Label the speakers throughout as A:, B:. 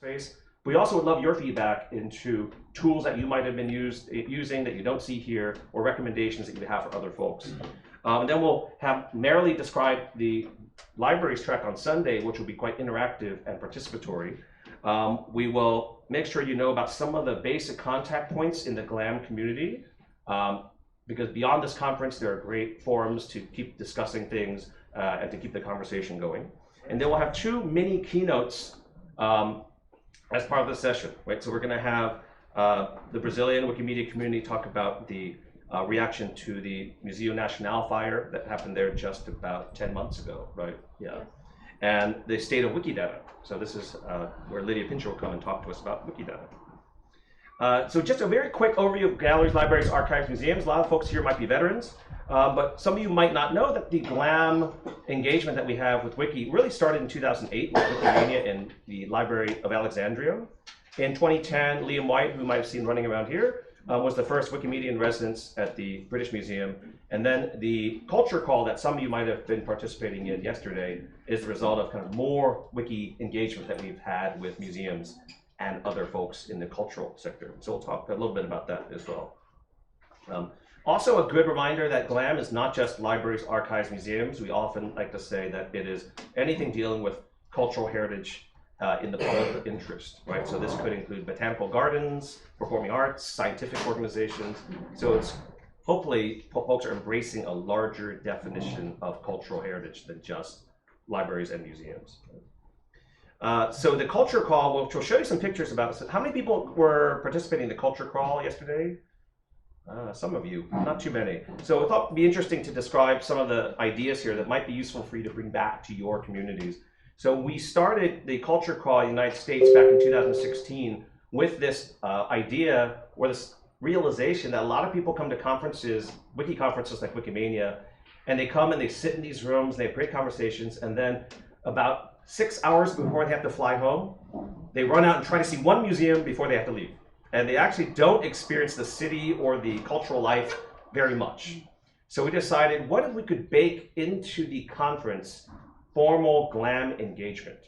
A: space. We also would love your feedback into tools that you might have been using that you don't see here, or recommendations that you have for other folks. And then we'll have Marilee describe the libraries track on Sunday, which will be quite interactive and participatory. We will make sure you know about some of the basic contact points in the GLAM community, because beyond this conference, there are great forums to keep discussing things and to keep the conversation going. And then we'll have 2 mini keynotes as part of the session, right? So we're going to have the Brazilian Wikimedia community talk about the reaction to the Museu Nacional fire that happened there just about 10 months ago, right? Yeah. And the state of Wikidata. So this is where Lydia Pincher will come and talk to us about Wikidata. So just a very quick overview of galleries, libraries, archives, museums. A lot of folks here might be veterans, but some of you might not know that the GLAM engagement that we have with Wiki really started in 2008 with Wikimania in the Library of Alexandria. In 2010, Liam White, who you might have seen running around here, was the first Wikimedia in residence at the British Museum. And then the culture call that some of you might have been participating in yesterday is the result of kind of more Wiki engagement that we've had with museums and other folks in the cultural sector. So we'll talk a little bit about that as well. Also a good reminder that GLAM is not just libraries, archives, museums. We often like to say that it is anything dealing with cultural heritage in the public interest, right? So this could include botanical gardens, performing arts, scientific organizations. So it's hopefully folks are embracing a larger definition of cultural heritage than just libraries and museums. So the culture call, which we'll show you some pictures about. So how many people were participating in the culture call yesterday? Some of you, not too many. So I thought it'd be interesting to describe some of the ideas here that might be useful for you to bring back to your communities. So we started the culture call in the United States back in 2016 with this idea, or this realization, that a lot of people come to conferences, wiki conferences like Wikimania, and they come and they sit in these rooms, they have great conversations, and then about 6 hours before they have to fly home, they run out and try to see one museum before they have to leave. And they actually don't experience the city or the cultural life very much. So we decided, what if we could bake into the conference formal GLAM engagement?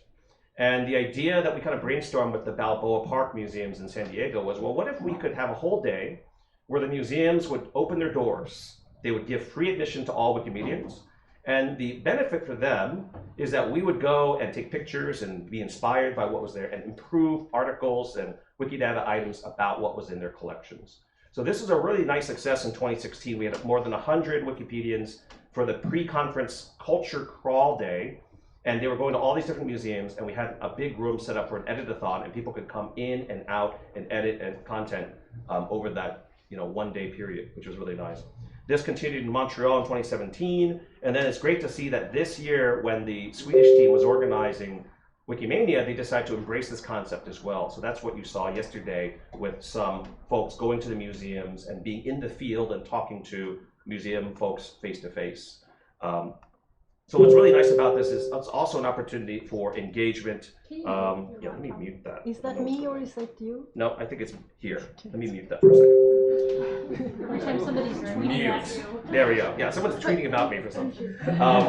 A: And the idea that we kind of brainstormed with the Balboa Park museums in San Diego was, well, what if we could have a whole day where the museums would open their doors? They would give free admission to all Wikimedians. And the benefit for them is that we would go and take pictures and be inspired by what was there and improve articles and Wikidata items about what was in their collections. So this was a really nice success in 2016. We had more than 100 Wikipedians for the pre-conference culture crawl day, and they were going to all these different museums, and we had a big room set up for an edit-a-thon, and people could come in and out and edit and content over that one-day period, which was really nice. This continued in Montreal in 2017, and then it's great to see that this year, when the Swedish team was organizing Wikimania, they decided to embrace this concept as well. So that's what you saw yesterday with some folks going to the museums and being in the field and talking to museum folks face to face. So what's really nice about this is it's also an opportunity for engagement. Yeah, let me mute that.
B: Is that me or is that you?
A: No, I think it's here. Let me mute that for a second.
C: Every time somebody's tweeting at you.
A: There we go. Yeah, someone's tweeting about me for something.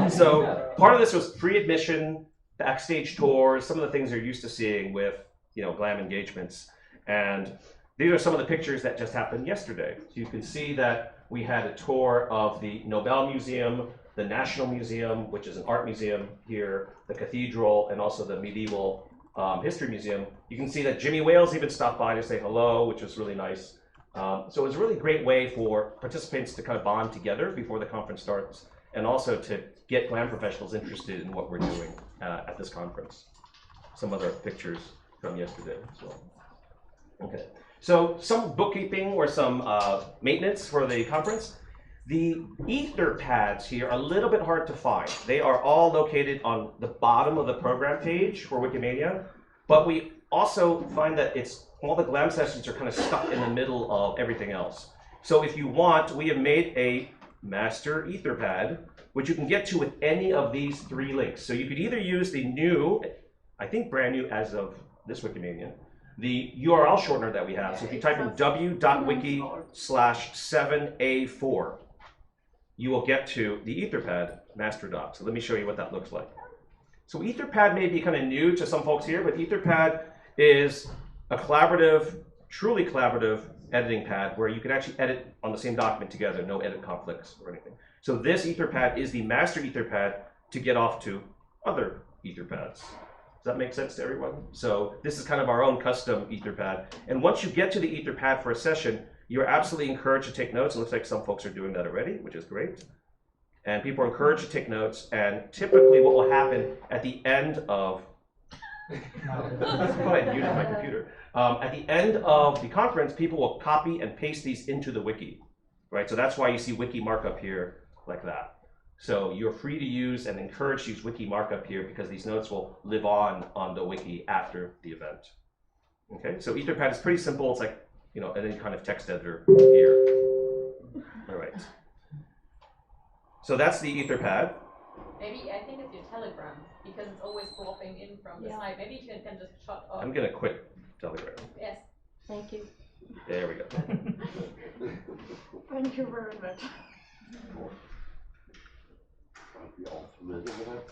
A: So part of this was free admission, backstage tours, some of the things you're used to seeing with GLAM engagements. And these are some of the pictures that just happened yesterday. So you can see that we had a tour of the Nobel Museum, the National Museum, which is an art museum here, the cathedral, and also the Medieval History Museum. You can see that Jimmy Wales even stopped by to say hello, which was really nice. So it was a really great way for participants to kind of bond together before the conference starts, and also to get GLAM professionals interested in what we're doing at this conference. Some other pictures from yesterday as well. Okay, so some bookkeeping or some maintenance for the conference. The ether pads here are a little bit hard to find. They are all located on the bottom of the program page for Wikimania, but we also find that all the GLAM sessions are kind of stuck in the middle of everything else. So if you want, we have made a master etherpad, which you can get to with any of these 3 links. So you could either use the new, I think brand new as of this Wikimania, the URL shortener that we have. So if you type in w.wiki/7a4, you will get to the etherpad master doc. So let me show you what that looks like. So etherpad may be kind of new to some folks here, but etherpad is a collaborative, truly collaborative editing pad where you can actually edit on the same document together, no edit conflicts or anything. So this Etherpad is the master Etherpad to get off to other Etherpads. Does that make sense to everyone? So this is kind of our own custom Etherpad. And once you get to the Etherpad for a session, you're absolutely encouraged to take notes. It looks like some folks are doing that already, which is great. And people are encouraged to take notes. And typically what will happen at the end of, I thought I muted my computer. At the end of the conference, people will copy and paste these into the wiki, right? So that's why you see wiki markup here like that. So you're free to use and encouraged to use wiki markup here because these notes will live on the wiki after the event. Okay, so Etherpad is pretty simple. It's like, you know, any kind of text editor here. All right. So that's the Etherpad.
B: Maybe I think it's your Telegram because it's always dropping in from the side. Maybe you can just shut off.
A: I'm gonna quit Telegram.
B: Yes.
C: Thank you.
A: There we go.
C: Thank you very much.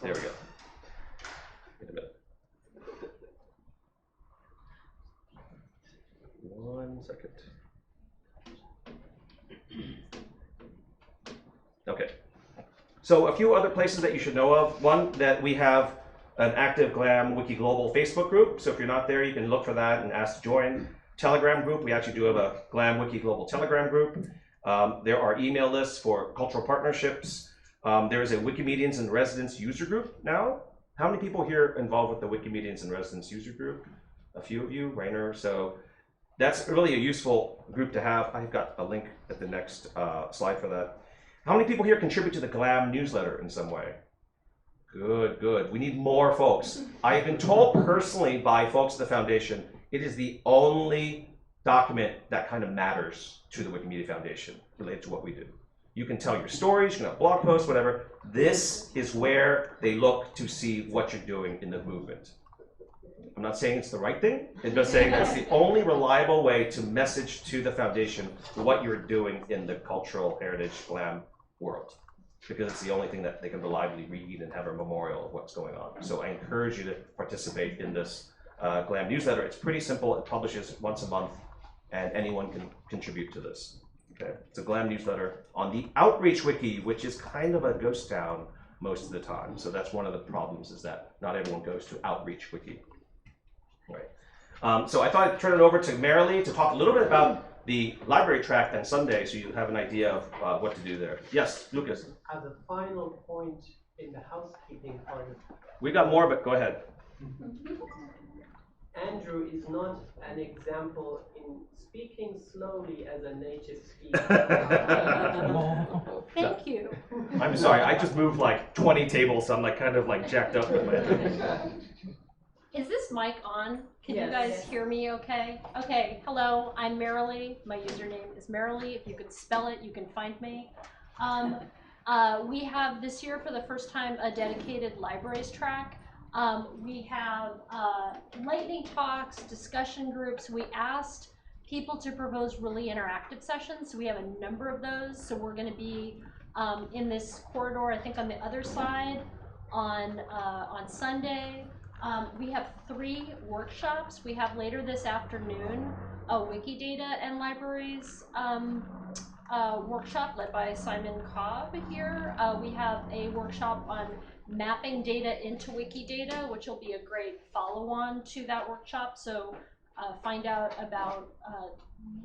A: There we go. Wait a minute. 1 second. Okay. So a few other places that you should know of. One, that we have an active GLAM Wiki Global Facebook group. So if you're not there, you can look for that and ask to join. Telegram group, we actually do have a GLAM Wiki Global Telegram group. There are email lists for cultural partnerships. There is a Wikimedians in Residence user group now. How many people here involved with the Wikimedians in Residence user group? A few of you, Rainer. So that's really a useful group to have. I've got a link at the next slide for that. How many people here contribute to the GLAM newsletter in some way? Good, good. We need more folks. I have been told personally by folks at the foundation, it is the only document that kind of matters to the Wikimedia Foundation related to what we do. You can tell your stories, you can have blog posts, whatever. This is where they look to see what you're doing in the movement. I'm not saying it's the right thing. I'm just saying that's the only reliable way to message to the foundation what you're doing in the cultural heritage GLAM world, because it's the only thing that they can reliably read and have a memorial of what's going on. So I encourage you to participate in this GLAM newsletter. It's pretty simple. It publishes once a month, and anyone can contribute to this. Okay, it's a GLAM newsletter on the Outreach Wiki, which is kind of a ghost town most of the time. So that's one of the problems, is that not everyone goes to Outreach Wiki. Right. So I thought I'd turn it over to Marilee to talk a little bit about the library track on Sunday, so you have an idea of what to do there. Yes, Lucas.
D: As a final point in the housekeeping part of
A: We got more, but go ahead.
D: Andrew is not an example in speaking slowly as a native speaker.
C: Thank you.
A: I'm sorry, I just moved like 20 tables, so I'm like kind of like jacked up with my head.
C: Is this mic on? Can
B: Yes.
C: you guys hear me okay? Okay, hello, I'm Marilee. My username is Marilee. If you could spell it, you can find me. We have this year for the first time a dedicated libraries track. We have lightning talks, discussion groups. We asked people to propose really interactive sessions, so we have a number of those. So we're going to be in this corridor, I think on the other side, on Sunday. We have 3 workshops. We have later this afternoon a Wikidata and Libraries workshop led by Simon Cobb here. We have a workshop on mapping data into Wikidata, which will be a great follow-on to that workshop. So find out about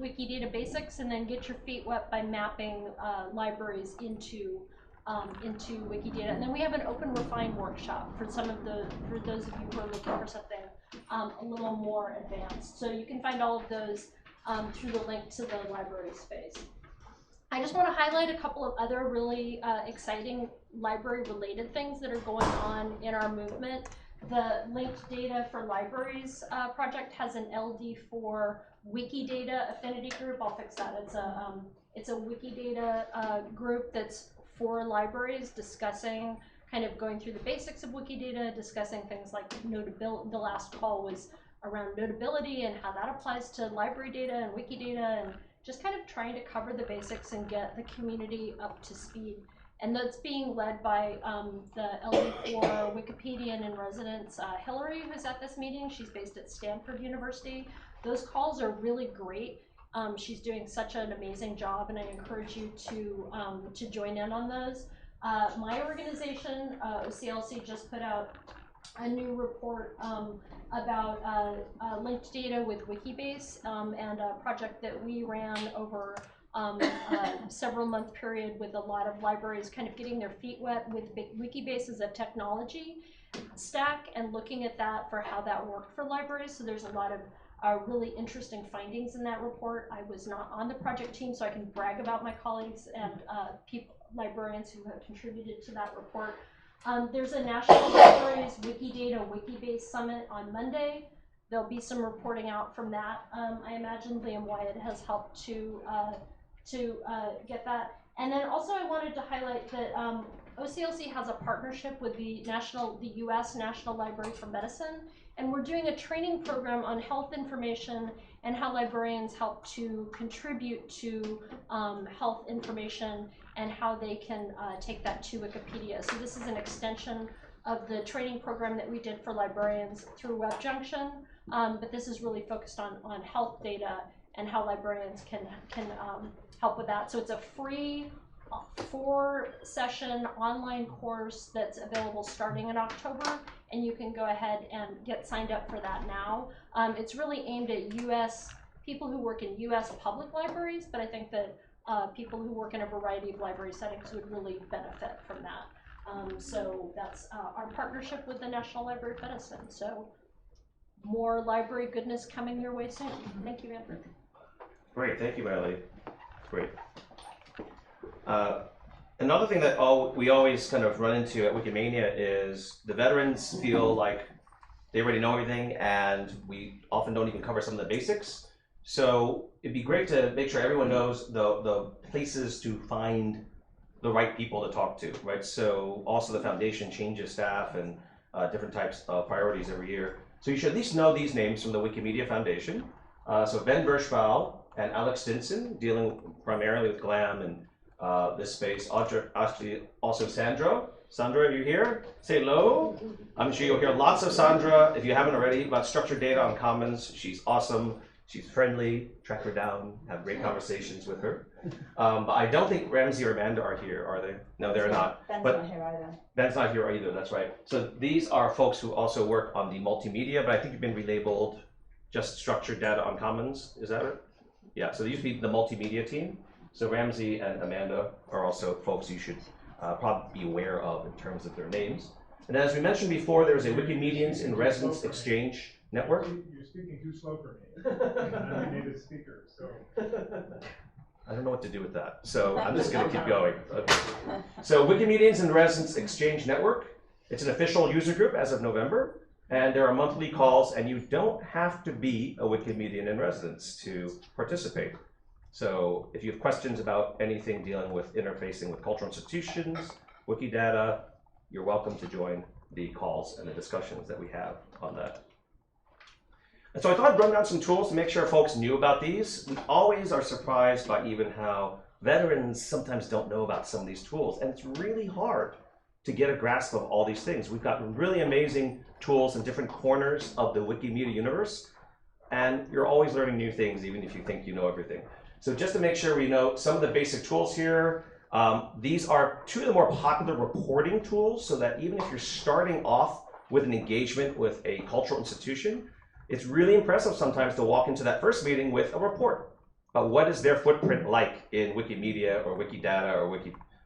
C: Wikidata basics and then get your feet wet by mapping libraries into Wikidata. And then we have an open refine workshop for those of you who are looking for something a little more advanced. So you can find all of those through the link to the library space. I just want to highlight a couple of other really exciting library-related things that are going on in our movement. The Linked Data for Libraries project has an LD4 Wikidata affinity group. I'll fix that. It's a Wikidata group that's for libraries, discussing, kind of going through the basics of Wikidata, discussing things like notability. The last call was around notability and how that applies to library data and Wikidata, and just kind of trying to cover the basics and get the community up to speed. And that's being led by the LD4 Wikipedian in residence, Hillary, who's at this meeting. She's based at Stanford University. Those calls are really great. She's doing such an amazing job, and I encourage you to join in on those. My organization, OCLC, just put out a new report about linked data with Wikibase and a project that we ran over several month period with a lot of libraries kind of getting their feet wet with Wikibase as a technology stack and looking at that for how that worked for libraries. So there's a lot of really interesting findings in that report. I was not on the project team, so I can brag about my colleagues and librarians who have contributed to that report. There's a National Libraries Wikidata Wikibase Summit on Monday. There'll be some reporting out from that. I imagine Liam Wyatt has helped to get that. And then also I wanted to highlight that OCLC has a partnership with the US National Library for Medicine, and we're doing a training program on health information and how librarians help to contribute to health information and how they can take that to Wikipedia. So this is an extension of the training program that we did for librarians through WebJunction, but this is really focused on health data and how librarians can help with that. So it's a free 4-session online course that's available starting in October, and you can go ahead and get signed up for that now. It's really aimed at people who work in US public libraries, but I think that people who work in a variety of library settings would really benefit from that. So that's our partnership with the National Library of Medicine. So more library goodness coming your way soon. Thank you, Andrew.
A: Great, thank you, Miley. Great. Another thing that we always kind of run into at Wikimania is the veterans feel like they already know everything, and we often don't even cover some of the basics. So it'd be great to make sure everyone knows the places to find the right people to talk to, right? So also the foundation changes staff and different types of priorities every year. So you should at least know these names from the Wikimedia Foundation. So Ben Birchval and Alex Stinson, dealing primarily with GLAM and this space. Actually, also Sandra. Sandra, are you here? Say hello. I'm sure you'll hear lots of Sandra, if you haven't already, about structured data on Commons. She's awesome. She's friendly. Track her down. Have great conversations with her. But I don't think Ramsey or Amanda are here, are they? No, they're not.
E: Ben's
A: but
E: not here either.
A: Ben's not here either, that's right. So these are folks who also work on the multimedia, but I think you've been relabeled just structured data on Commons. Is that it? Yeah, so they used to be the multimedia team. So Ramsey and Amanda are also folks you should probably be aware of in terms of their names. And as we mentioned before, there's a Wikimedians in Residence Exchange Network.
F: You're speaking too slow for me. I'm a native speaker, so.
A: I don't know what to do with that, so I'm just going to keep going. Okay. So Wikimedians in Residence Exchange Network, it's an official user group as of November, and there are monthly calls, and you don't have to be a Wikimedian in Residence to participate. So if you have questions about anything dealing with interfacing with cultural institutions, Wikidata, you're welcome to join the calls and the discussions that we have on that. And so I thought I'd run down some tools to make sure folks knew about these. We always are surprised by even how veterans sometimes don't know about some of these tools, and it's really hard to get a grasp of all these things. We've got really amazing tools in different corners of the Wikimedia universe, and you're always learning new things even if you think you know everything. So just to make sure we know some of the basic tools here, these are two of the more popular reporting tools, so that even if you're starting off with an engagement with a cultural institution, it's really impressive sometimes to walk into that first meeting with a report about what is their footprint like in Wikimedia or Wikidata or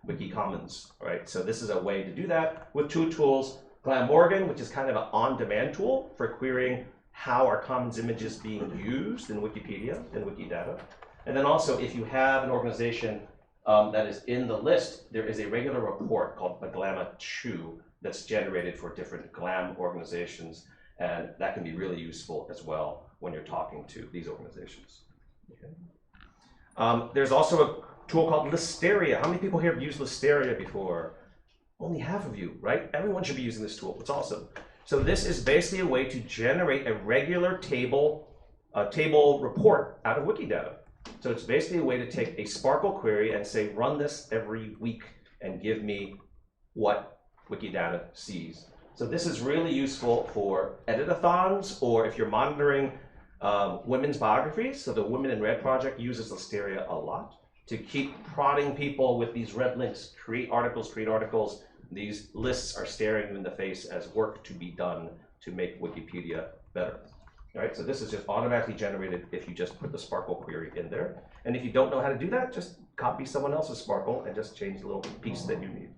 A: Wikicommons, right? So this is a way to do that with two tools. GLAM Organ, which is kind of an on-demand tool for querying how are Commons images being used in Wikipedia and Wikidata. And then also, if you have an organization that is in the list, there is a regular report called the GLAM-2 that's generated for different GLAM organizations, and that can be really useful as well when you're talking to these organizations. Okay. There's also a tool called Listeria. How many people here have used Listeria before? Only half of you, right? Everyone should be using this tool. It's awesome. So this is basically a way to generate a regular table report out of Wikidata. So it's basically a way to take a Sparkle query and say, run this every week and give me what Wikidata sees. So this is really useful for editathons, or if you're monitoring women's biographies. So the Women in Red project uses Listeria a lot to keep prodding people with these red links, create articles, create articles. These lists are staring you in the face as work to be done to make Wikipedia better. All right, so this is just automatically generated if you just put the Sparkle query in there. And if you don't know how to do that, just copy someone else's Sparkle and just change the little piece that you need.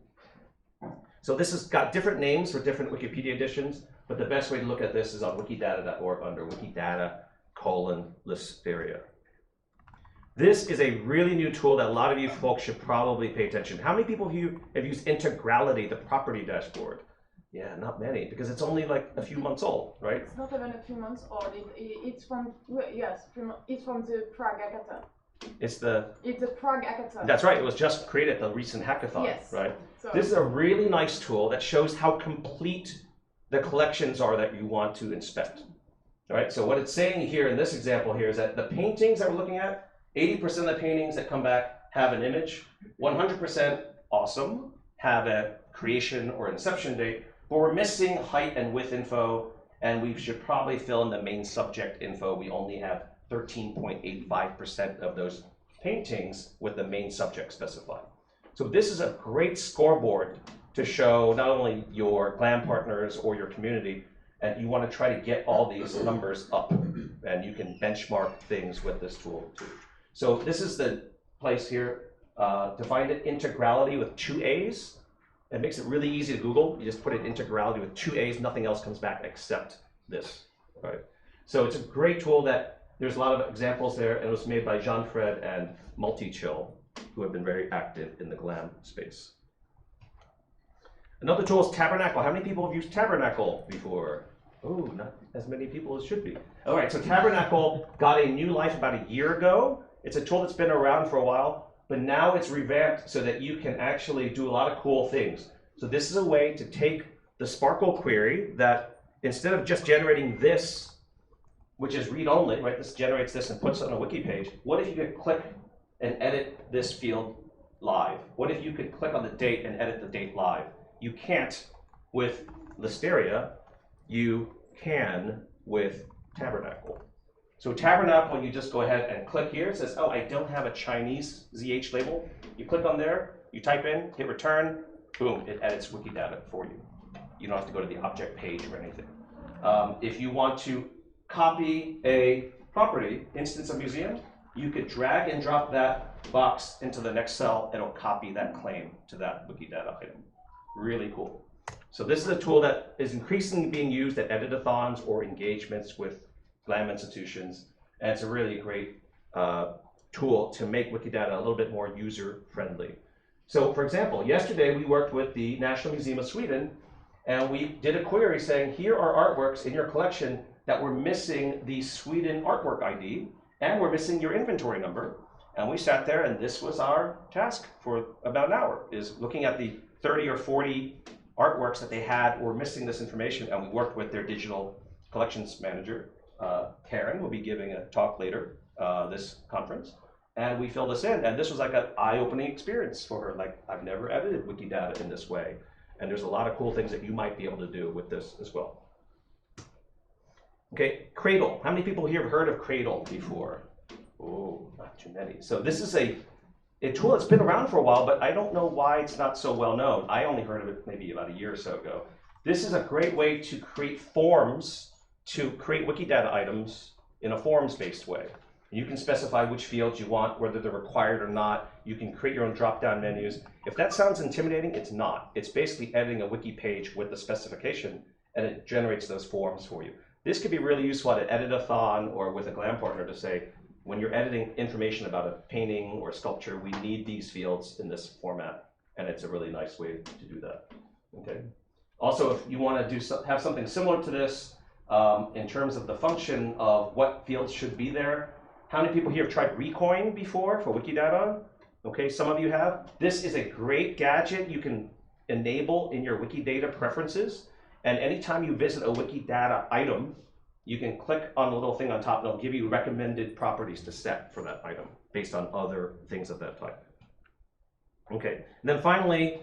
A: So this has got different names for different Wikipedia editions, but the best way to look at this is on wikidata.org under Wikidata:*Listeria. This is a really new tool that a lot of you folks should probably pay attention. How many people have used Integrality, the property dashboard? Yeah, not many, because it's only like a few months old, right?
E: It's not even a few months old. It's from it's from the Prague Hackathon. It's a Prague Hackathon.
A: That's right. It was just created at the recent hackathon,
E: yes.
A: Right?
E: So
A: this is a really nice tool that shows how complete the collections are that you want to inspect. All right. So what it's saying here in this example here is that the paintings that we're looking at, 80% of the paintings that come back have an image. 100% awesome, have a creation or inception date, but we're missing height and width info, and we should probably fill in the main subject info. We only have 13.85% of those paintings with the main subject specified. So this is a great scoreboard to show not only your GLAM partners or your community, and you want to try to get all these numbers up, and you can benchmark things with this tool too. So this is the place here to find it, Integrality with 2 A's. It makes it really easy to Google. You just put it Integrality with 2 A's, nothing else comes back except this, right? So it's a great tool that there's a lot of examples there, and it was made by Jean-Fred and Multichill, who have been very active in the GLAM space. Another tool is Tabernacle. How many people have used Tabernacle before? Oh, not as many people as should be. All right, so Tabernacle got a new life about a year ago. It's a tool that's been around for a while, but now it's revamped so that you can actually do a lot of cool things. So this is a way to take the Sparkle query that instead of just generating this, which is read-only, right? This generates this and puts it on a wiki page. What if you could click and edit this field live? What if you could click on the date and edit the date live? You can't with Listeria. You can with Tabernacle. So Tabernacle, you just go ahead and click here. It says, oh, I don't have a Chinese ZH label. You click on there, you type in, hit return, boom, it edits Wikidata for you. You don't have to go to the object page or anything. If you want to copy a property, instance of museum, you could drag and drop that box into the next cell, and it'll copy that claim to that Wikidata item. Really cool. So this is a tool that is increasingly being used at editathons or engagements with GLAM institutions, and it's a really great tool to make Wikidata a little bit more user-friendly. So for example, yesterday we worked with the National Museum of Sweden, and we did a query saying, here are artworks in your collection that were missing the Sweden artwork ID, and we're missing your inventory number. And we sat there, and this was our task for about an hour, is looking at the 30 or 40 artworks that they had were missing this information, and we worked with their digital collections manager. Karen will be giving a talk later this conference, and we filled this in, and this was like an eye-opening experience for her. Like, I've never edited Wikidata in this way, and there's a lot of cool things that you might be able to do with this as well. Okay, Cradle. How many people here have heard of Cradle before? Oh, not too many. So this is a tool that's been around for a while, but I don't know why it's not so well known. I only heard of it maybe about a year or so ago. This is a great way to create forms, to create Wikidata items in a forms-based way. You can specify which fields you want, whether they're required or not. You can create your own drop-down menus. If that sounds intimidating, it's not. It's basically editing a wiki page with the specification, and it generates those forms for you. This could be really useful at an editathon or with a GLAM partner to say, when you're editing information about a painting or a sculpture, we need these fields in this format, and it's a really nice way to do that. Okay. Also, if you want to have something similar to this in terms of the function of what fields should be there, how many people here have tried Recoin before for Wikidata? Okay, some of you have. This is a great gadget you can enable in your Wikidata preferences. And anytime you visit a Wikidata item, you can click on the little thing on top, and it'll give you recommended properties to set for that item based on other things of that type. Okay, and then finally,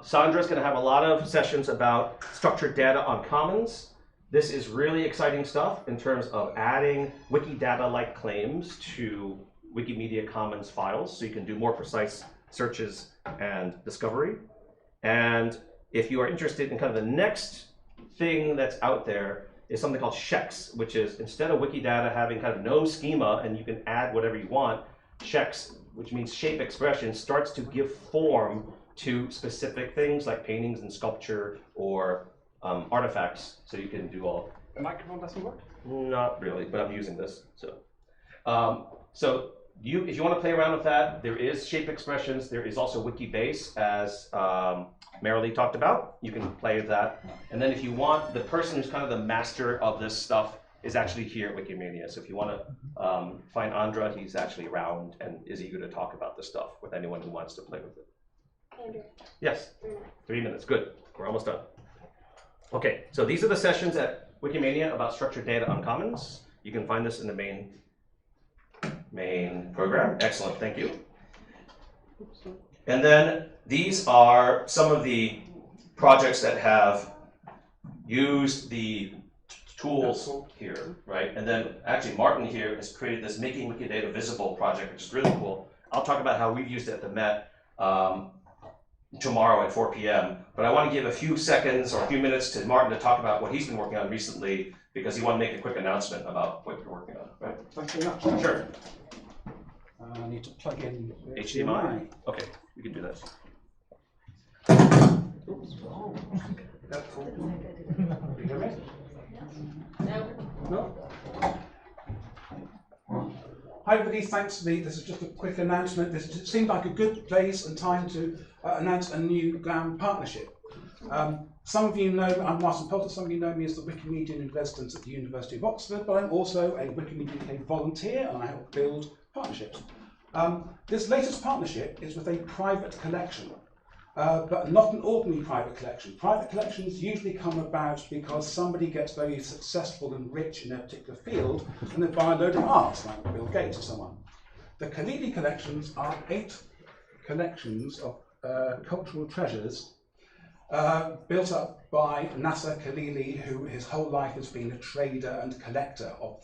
A: Sandra's going to have a lot of sessions about structured data on commons. This is really exciting stuff in terms of adding Wikidata-like claims to Wikimedia Commons files, so you can do more precise searches and discovery. And if you are interested in kind of the next thing that's out there, is something called Shex, which is instead of Wikidata having kind of no schema and you can add whatever you want, Shex, which means shape expression, starts to give form to specific things like paintings and sculpture or artifacts, so you can do all.
G: The microphone doesn't work?
A: Not really, but I'm using this. So, if you want to play around with that, there is shape expressions. There is also Wikibase, as Marilee talked about. You can play with that. And then if you want, the person who's kind of the master of this stuff is actually here at Wikimania. So if you want to find Andra, he's actually around and is eager to talk about this stuff with anyone who wants to play with it.
H: Andrew.
A: Yes, 3 minutes, good. We're almost done. Okay, so these are the sessions at Wikimania about structured data on commons. You can find this in the main program. Excellent, thank you. And then these are some of the projects that have used the tools here, right? And then actually Martin here has created this Making Wikidata Visible project, which is really cool. I'll talk about how we've used it at the Met tomorrow at 4 p.m. But I want to give a few seconds or a few minutes to Martin to talk about what he's been working on recently, because he wanted to make a quick announcement about what you're working on, right?
G: Thanks very much.
A: Sure.
G: I need to plug in
A: HDMI? Okay, we can do that.
G: Oops, wrong. You hear me? No? Hi everybody, thanks for this is just a quick announcement. This seemed like a good place and time to announce a new GLAM partnership. Some of you know, I'm Martin Potter, some of you know me as the Wikimedian in residence at the University of Oxford, but I'm also a Wikimedia UK volunteer and I help build partnerships. This latest partnership is with a private collection, but not an ordinary private collection. Private collections usually come about because somebody gets very successful and rich in a particular field and they buy a load of art, like Bill Gates or someone. The Khalili collections are 8 collections of cultural treasures built up by Nasser Khalili, who his whole life has been a trader and collector of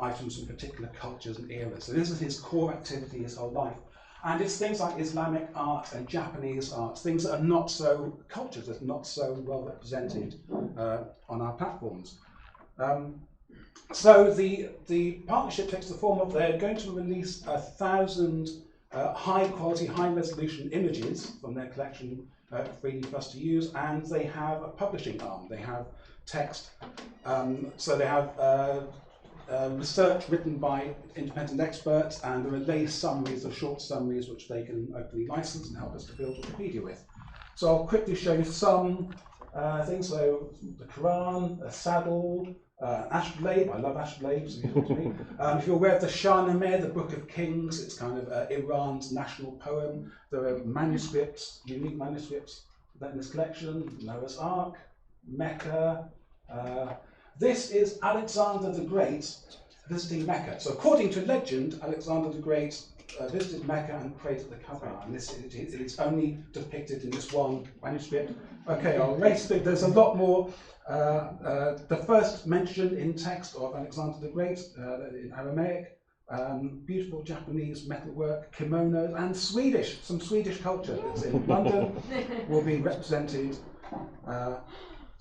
G: items from particular cultures and eras. So this is his core activity his whole life. And it's things like Islamic art and Japanese art, things that are not so cultured, that are not so well represented on our platforms. So the partnership takes the form of they're going to release 1,000 high quality, high resolution images from their collection freely for us to use, and they have a publishing arm. They have text, so they have research written by independent experts, and there are lay summaries or short summaries which they can openly license and help us to build Wikipedia with. So I'll quickly show you some things. So the Quran, a saddle, astrolabe. I love astrolabes. If you're aware of the Shahnameh, the Book of Kings, it's kind of Iran's national poem. There are manuscripts, unique manuscripts in this collection. Noah's Ark, Mecca. This is Alexander the Great visiting Mecca. So according to legend, Alexander the Great visited Mecca and prayed at the Kaaba, and it's only depicted in this one manuscript. Okay, I'll race through. There's a lot more. The first mention in text of Alexander the Great in Aramaic, beautiful Japanese metalwork, kimonos, and some Swedish culture that's in London will be represented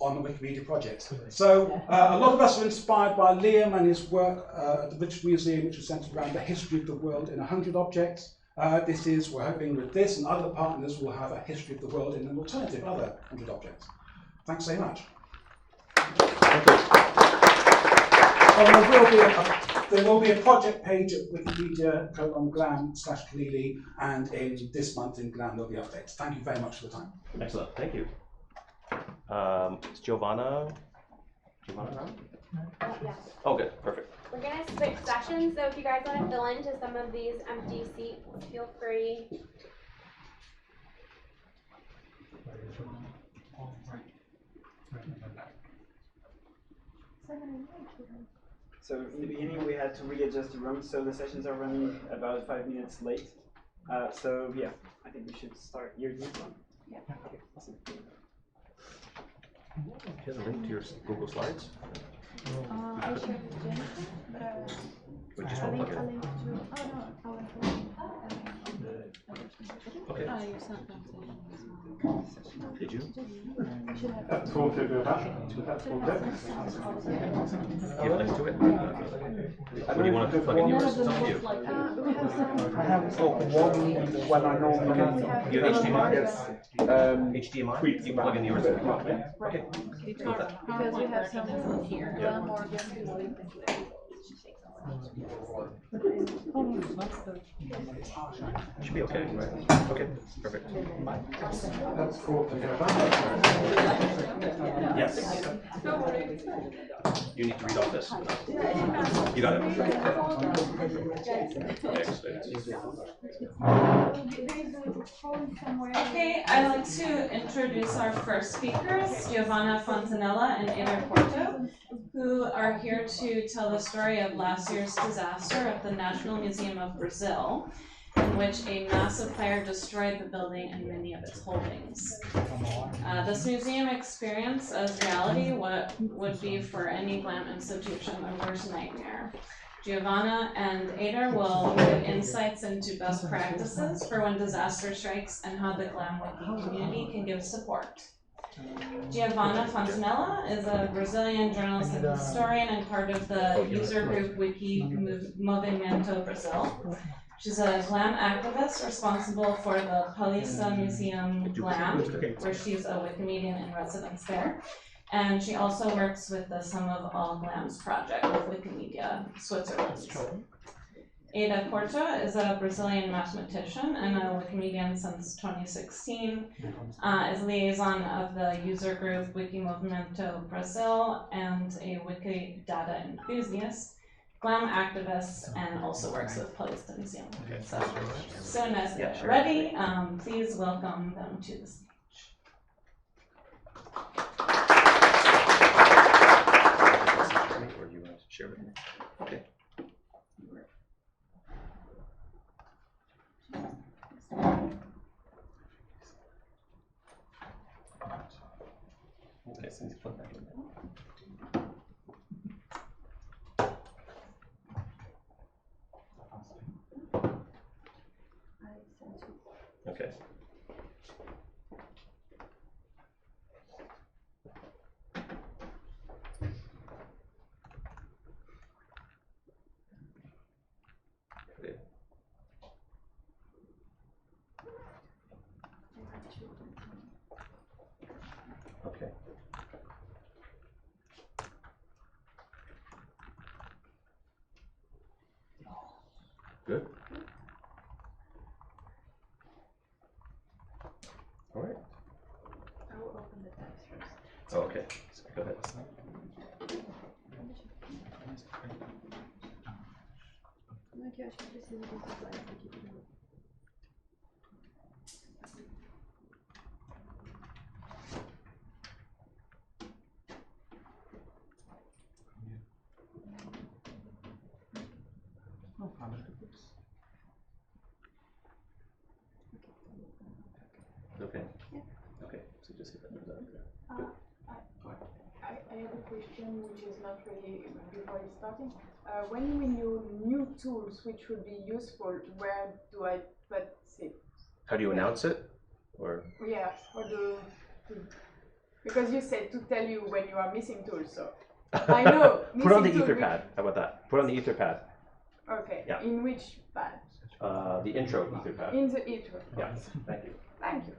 G: on the Wikimedia project. So a lot of us are inspired by Liam and his work at the British Museum, which is centered around the history of the world in 100 objects. We're hoping with this and other partners will have a history of the world in an alternative, other 100 objects. Thanks very much. There will be a project page at Wikipedia.com/GLAM/Khalili, and in this month in GLAM there'll be updates. Thank you very much for the time.
A: Excellent, thank you. Is Giovanna around?
H: Yeah.
A: Oh, good, perfect.
H: We're going to switch sessions, so if you guys want to fill into some of these empty seats, feel free.
I: So in the beginning we had to readjust the room, so the sessions are running about 5 minutes late. So yeah, I think we should start your new one.
E: Yeah.
I: Okay, awesome.
A: Do you have a link to your Google Slides?
E: I shared with Jennifer, but
A: We just
E: a
A: want to
E: link,
A: plug
E: a
A: it
E: link to. Oh no, I want to.
A: Okay.
C: Oh, you're sent them.
A: Did you?
E: I should have.
G: That's all to do with that. That's all good.
A: You have a link to it? What do you want to plug in yours? It's up to you.
E: We have some.
I: I have one I normally
E: We
A: You have HDMI?
I: Yes.
A: HDMI? You can plug in yours. Okay.
E: Because we have some
C: here.
E: GLAM organs.
A: Should be okay, right? Okay, perfect.
G: That's cool to hear that.
A: Yes. You need to read off this. You got it.
J: Okay, I'd like to introduce our first speakers, Giovanna Fontanella and Ada Porto, who are here to tell the story of last year's disaster at the National Museum of Brazil, in which a massive fire destroyed the building and many of its holdings. This museum experience as reality what would be for any GLAM institution a worst nightmare. Giovanna and Ada will give insights into best practices for when disaster strikes and how the GLAM Wiki community can give support. Giovanna Fontanella is a Brazilian journalist and historian and part of the user group Wiki Movimento Brazil. She's a GLAM activist responsible for the Paulista Museum GLAM, where she's a Wikimedian in residence there. And she also works with the Sum of All GLAMs project with Wikimedia Switzerland. Ada Porto is a Brazilian mathematician and a Wikimedian since 2016, is liaison of the user group Wikimovimento Brazil and a Wikidata enthusiast, GLAM activist, and also works with Paulista Museum. So as soon as they're ready, please welcome them to the stage.
A: Or do you want to share with me? Okay. Okay, so you plug that in. Okay. Okay. Okay. Good. All right.
E: I will open the text first.
A: Oh, okay. Go ahead.
E: Aqui eu acho que precisa desses slides aqui primeiro.
A: Okay. Okay. So just hit that.
E: I have a question which is not really before it's starting. When we knew new tools which would be useful, where do I put it?
A: How do you announce it? Or
E: Yeah, or because you said to tell you when you are missing tools, so I know.
A: put on the
E: missing tool
A: Etherpad. How about that? Put on the Etherpad.
E: Okay.
A: Yeah.
E: In which pad?
A: The intro Etherpad.
E: In the intro.
A: Yeah. Thank you.
E: Thank you.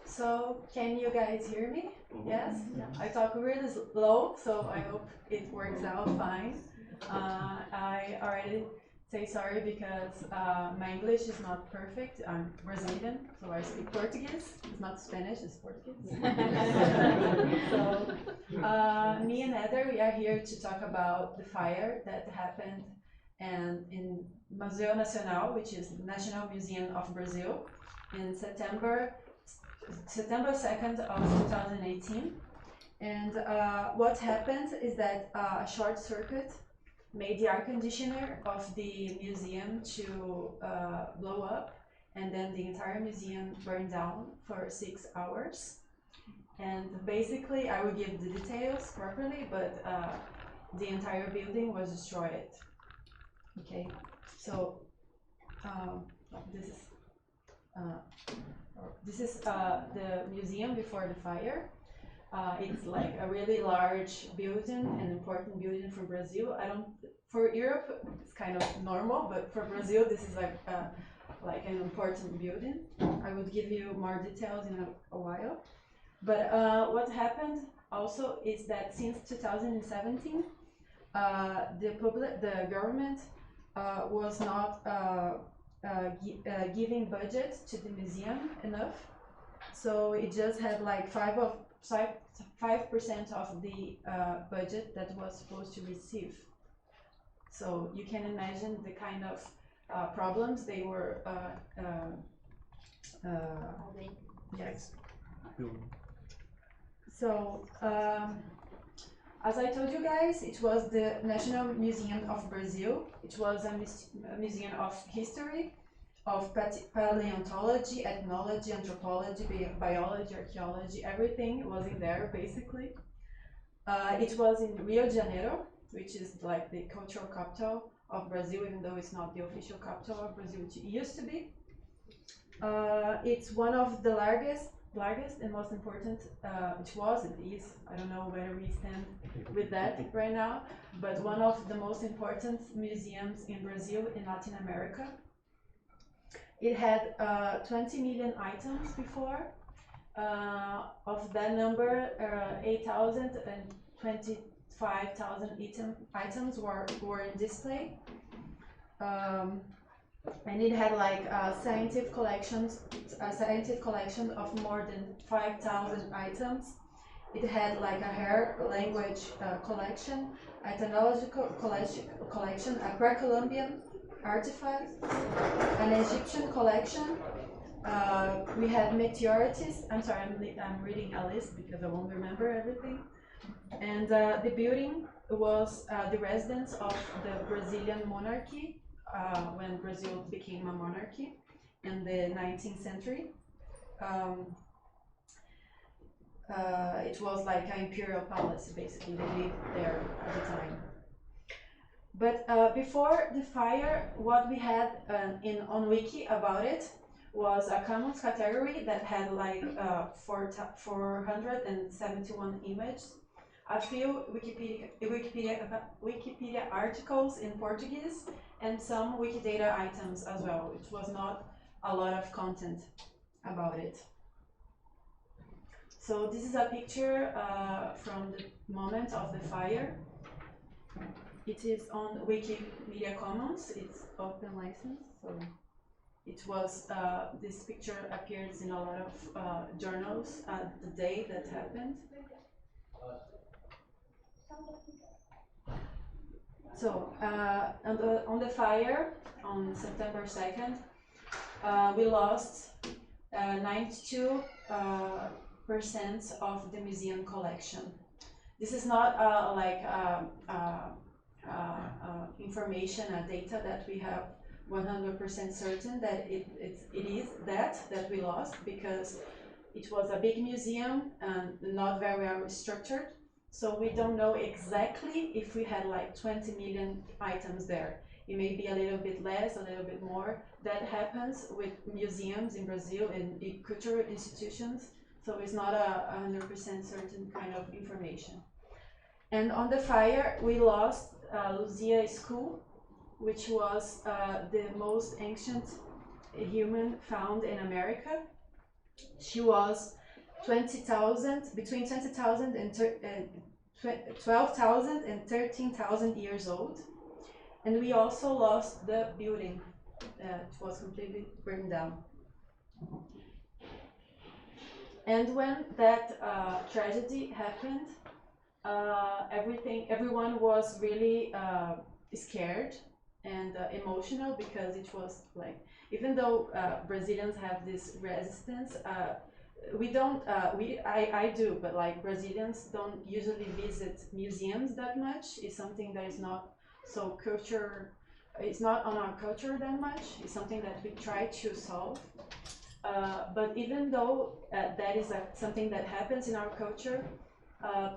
K: So, can you guys hear me?
A: Mm-hmm.
K: Yes? I talk really slow, so I hope it works out fine. I already say sorry because my English is not perfect. I'm Brazilian, so I speak Portuguese. It's not Spanish, it's Portuguese. So, me and Heather, we are here to talk about the fire that happened in Museu Nacional, which is National Museum of Brazil, in September 2nd of 2018. And what happened is that a short circuit made the air conditioner of the museum to blow up, and then the entire museum burned down for 6 hours. And basically, I will give the details properly, but the entire building was destroyed. Okay, so this is the museum before the fire. It's like a really large building, an important building for Brazil. For Europe, it's kind of normal, but for Brazil, this is like an important building. I will give you more details in a while. But what happened also is that since 2017, the government was not giving budget to the museum enough, so it just had like 5% of the budget that was supposed to receive. So you can imagine the kind of problems they were yes. So as I told you guys, it was the National Museum of Brazil. It was a museum of history, of paleontology, ethnology, anthropology, biology, archaeology, everything was in there basically. It was in Rio de Janeiro, which is like the cultural capital of Brazil, even though it's not the official capital of Brazil, it used to be. It's one of the largest and most important, it is, I don't know where we stand with that right now, but one of the most important museums in Brazil and Latin America. It had 20 million items before. Of that number, 8,000 and 25,000 items were in display. And it had like a scientific collection of more than 5,000 items. It had like a hair language collection, a technological collection, a pre-Columbian artifact, an Egyptian collection. We had meteorites. I'm sorry, I'm reading a list because I won't remember everything. And the building was the residence of the Brazilian monarchy. When Brazil became a monarchy in the 19th century. It was like an imperial palace, basically. They lived there at the time. But before the fire, what we had on Wiki about it was a commons category that had like 471 images, a few Wikipedia articles in Portuguese, and some Wikidata items as well. It was not a lot of content about it. So this is a picture from the moment of the fire. It is on Wikimedia Commons. It's open license, so it was. This picture appears in a lot of journals at the day that happened. So on the fire on September 2nd, we lost 92% of the museum collection. This is not information, data that we have 100% certain that it is that we lost, because it was a big museum and not very well structured. So we don't know exactly if we had like 20 million items there. It may be a little bit less, a little bit more. That happens with museums in Brazil and cultural institutions. So it's not a 100% certain kind of information. And on the fire, we lost Luzia School, which was the most ancient human found in America. She was between 20,000 and 12,000 and 13,000 years old. And we also lost the building that was completely burned down. And when that tragedy happened, everyone was really scared and emotional, because it was like, even though Brazilians have this resistance, I do, but like Brazilians don't usually visit museums that much. It's something that is not So culture, it's not on our culture that much. It's something that we try to solve. But even though that is something that happens in our culture,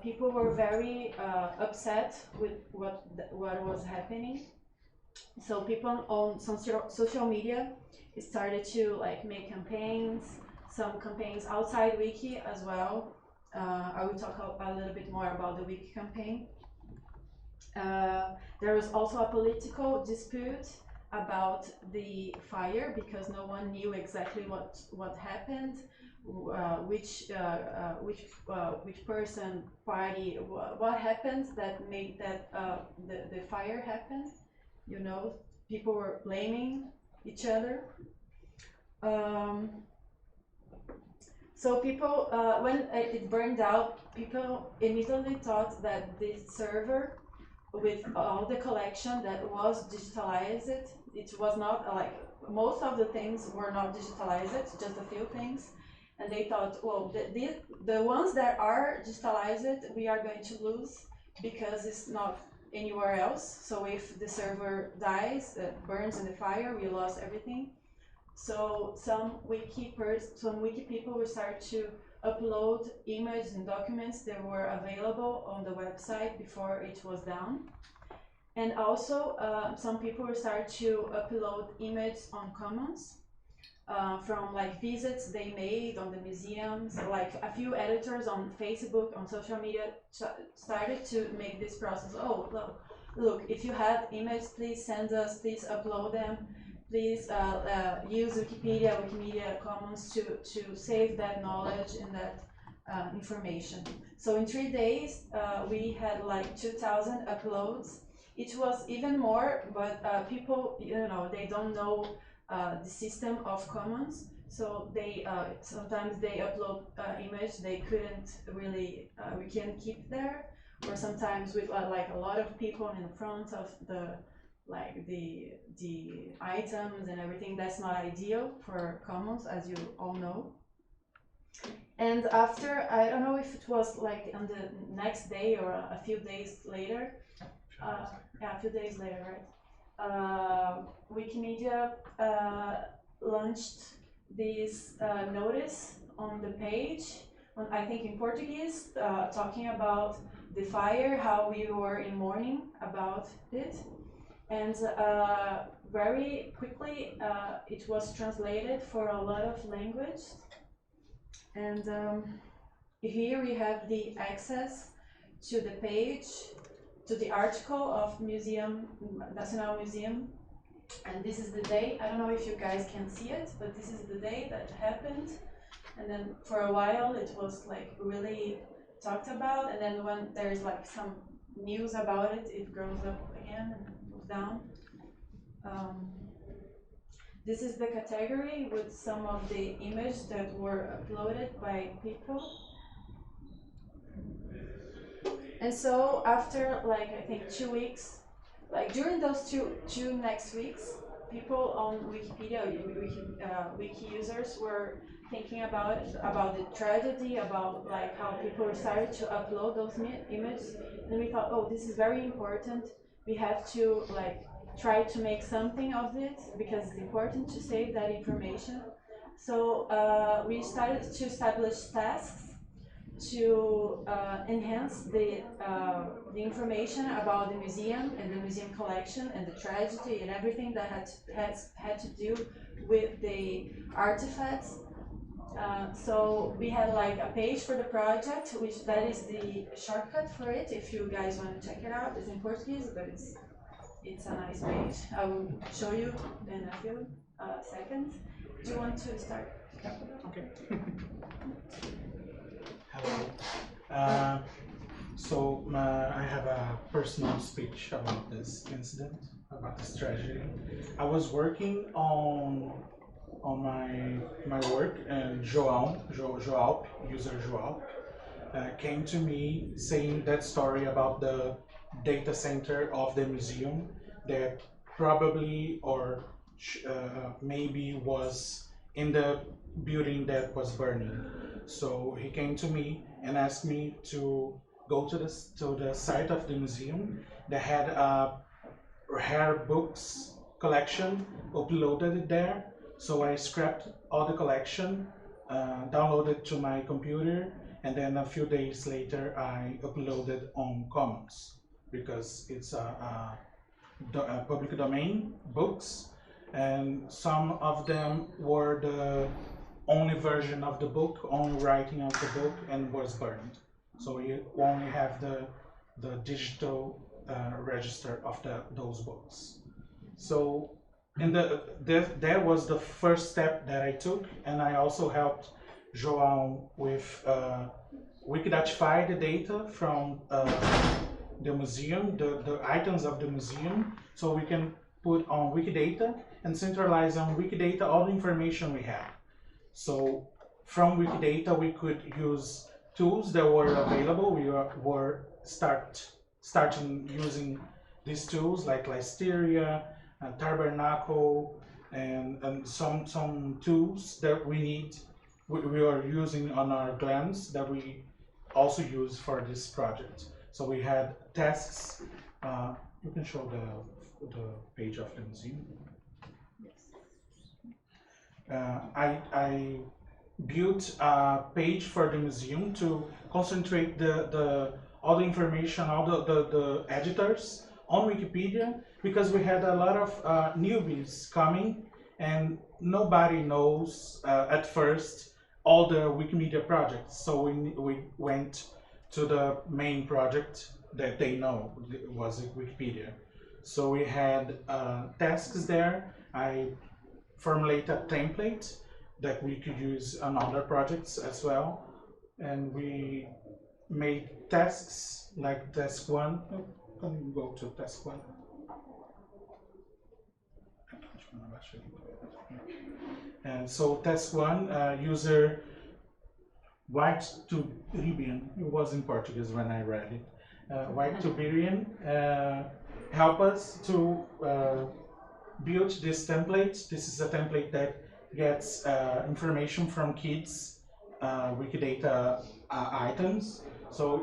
K: people were very upset with what was happening. So people on some social media started to like make campaigns, some campaigns outside Wiki as well. I will talk a little bit more about the Wiki campaign. There was also a political dispute about the fire because no one knew exactly what happened, which person, party, what happened that made that the fire happen. You know, people were blaming each other. So people, when it burned out, people immediately thought that this server with all the collection that was digitalized, it was not like, most of the things were not digitalized, just a few things. And they thought, well, the ones that are digitalized, we are going to lose because it's not anywhere else. So if the server dies, burns in the fire, we lost everything. So some wiki people will start to upload images and documents that were available on the website before it was down. And also some people will start to upload images on Commons from like visits they made on the museums. Like a few editors on Facebook, on social media started to make this process. Oh, look, if you have images, please send us, please upload them. Please use Wikimedia Commons to save that knowledge and that information. So in 3 days, we had like 2,000 uploads. It was even more, but people, you know, they don't know the system of Commons. So they sometimes they upload image they couldn't really, we can't keep there. Or sometimes with like a lot of people in front of the items and everything, that's not ideal for Commons, as you all know. And after, I don't know if it was like on the next day or a few days later, yeah, a few days later, right? Wikimedia launched this notice on the page, I think in Portuguese, talking about the fire, how we were in mourning about it. And very quickly it was translated for a lot of languages. And here we have the access to the page, to the article of National Museum. And this is the day, I don't know if you guys can see it, but this is the day that happened. And then for a while it was like really talked about, and then when there's like some news about it, it goes up again and goes down. This is the category with some of the images that were uploaded by people. And so after like I think 2 weeks, like during those two next weeks, people on Wikipedia, wiki users were thinking about the tragedy, about like how people started to upload those images, and we thought, oh, this is very important. We have to like try to make something of it because it's important to save that information. So we started to establish tasks to enhance the information about the museum and the museum collection and the tragedy and everything that had to do with the artifacts. So we had like a page for the project, which that is the shortcut for it. If you guys want to check it out, it's in Portuguese, but it's a nice page. I will show you in a few seconds. Do you want to start?
L: Okay. Hello. So I have a personal speech about this incident, about this tragedy. I was working on my work, and João, user João, came to me saying that story about the data center of the museum that probably or maybe was in the building that was burning. So he came to me and asked me to go to the site of the museum that had rare books collection, uploaded it there. So I scrapped all the collection, downloaded to my computer, and then a few days later I uploaded on Commons because it's a public domain books, and some of them were the only version of the book, only writing of the book, and was burned. So you only have the digital register of those books. So that was the first step that I took, and I also helped João with Wikidatify the data from the museum, the items of the museum, so we can put on Wikidata and centralize on Wikidata all the information we have. So from Wikidata we could use tools that were available. We were starting using these tools like Listeria and Tabernacle and some tools that we are using on our GLAMs that we also use for this project. So we had tasks. You can show the page of the museum. I built a page for the museum to concentrate all the information, all the editors on Wikipedia, because we had a lot of newbies coming and nobody knows at first all the Wikimedia projects. So we went to the main project that they know was Wikipedia. So we had tasks there. I formulated a template that we could use on other projects as well, and we made tasks like task 1. Can you go to task 1? And so task 1, user White to Ribian, it was in Portuguese when I read it. White to Ribian help us to build this template. This is a template that gets information from kids Wikidata items. So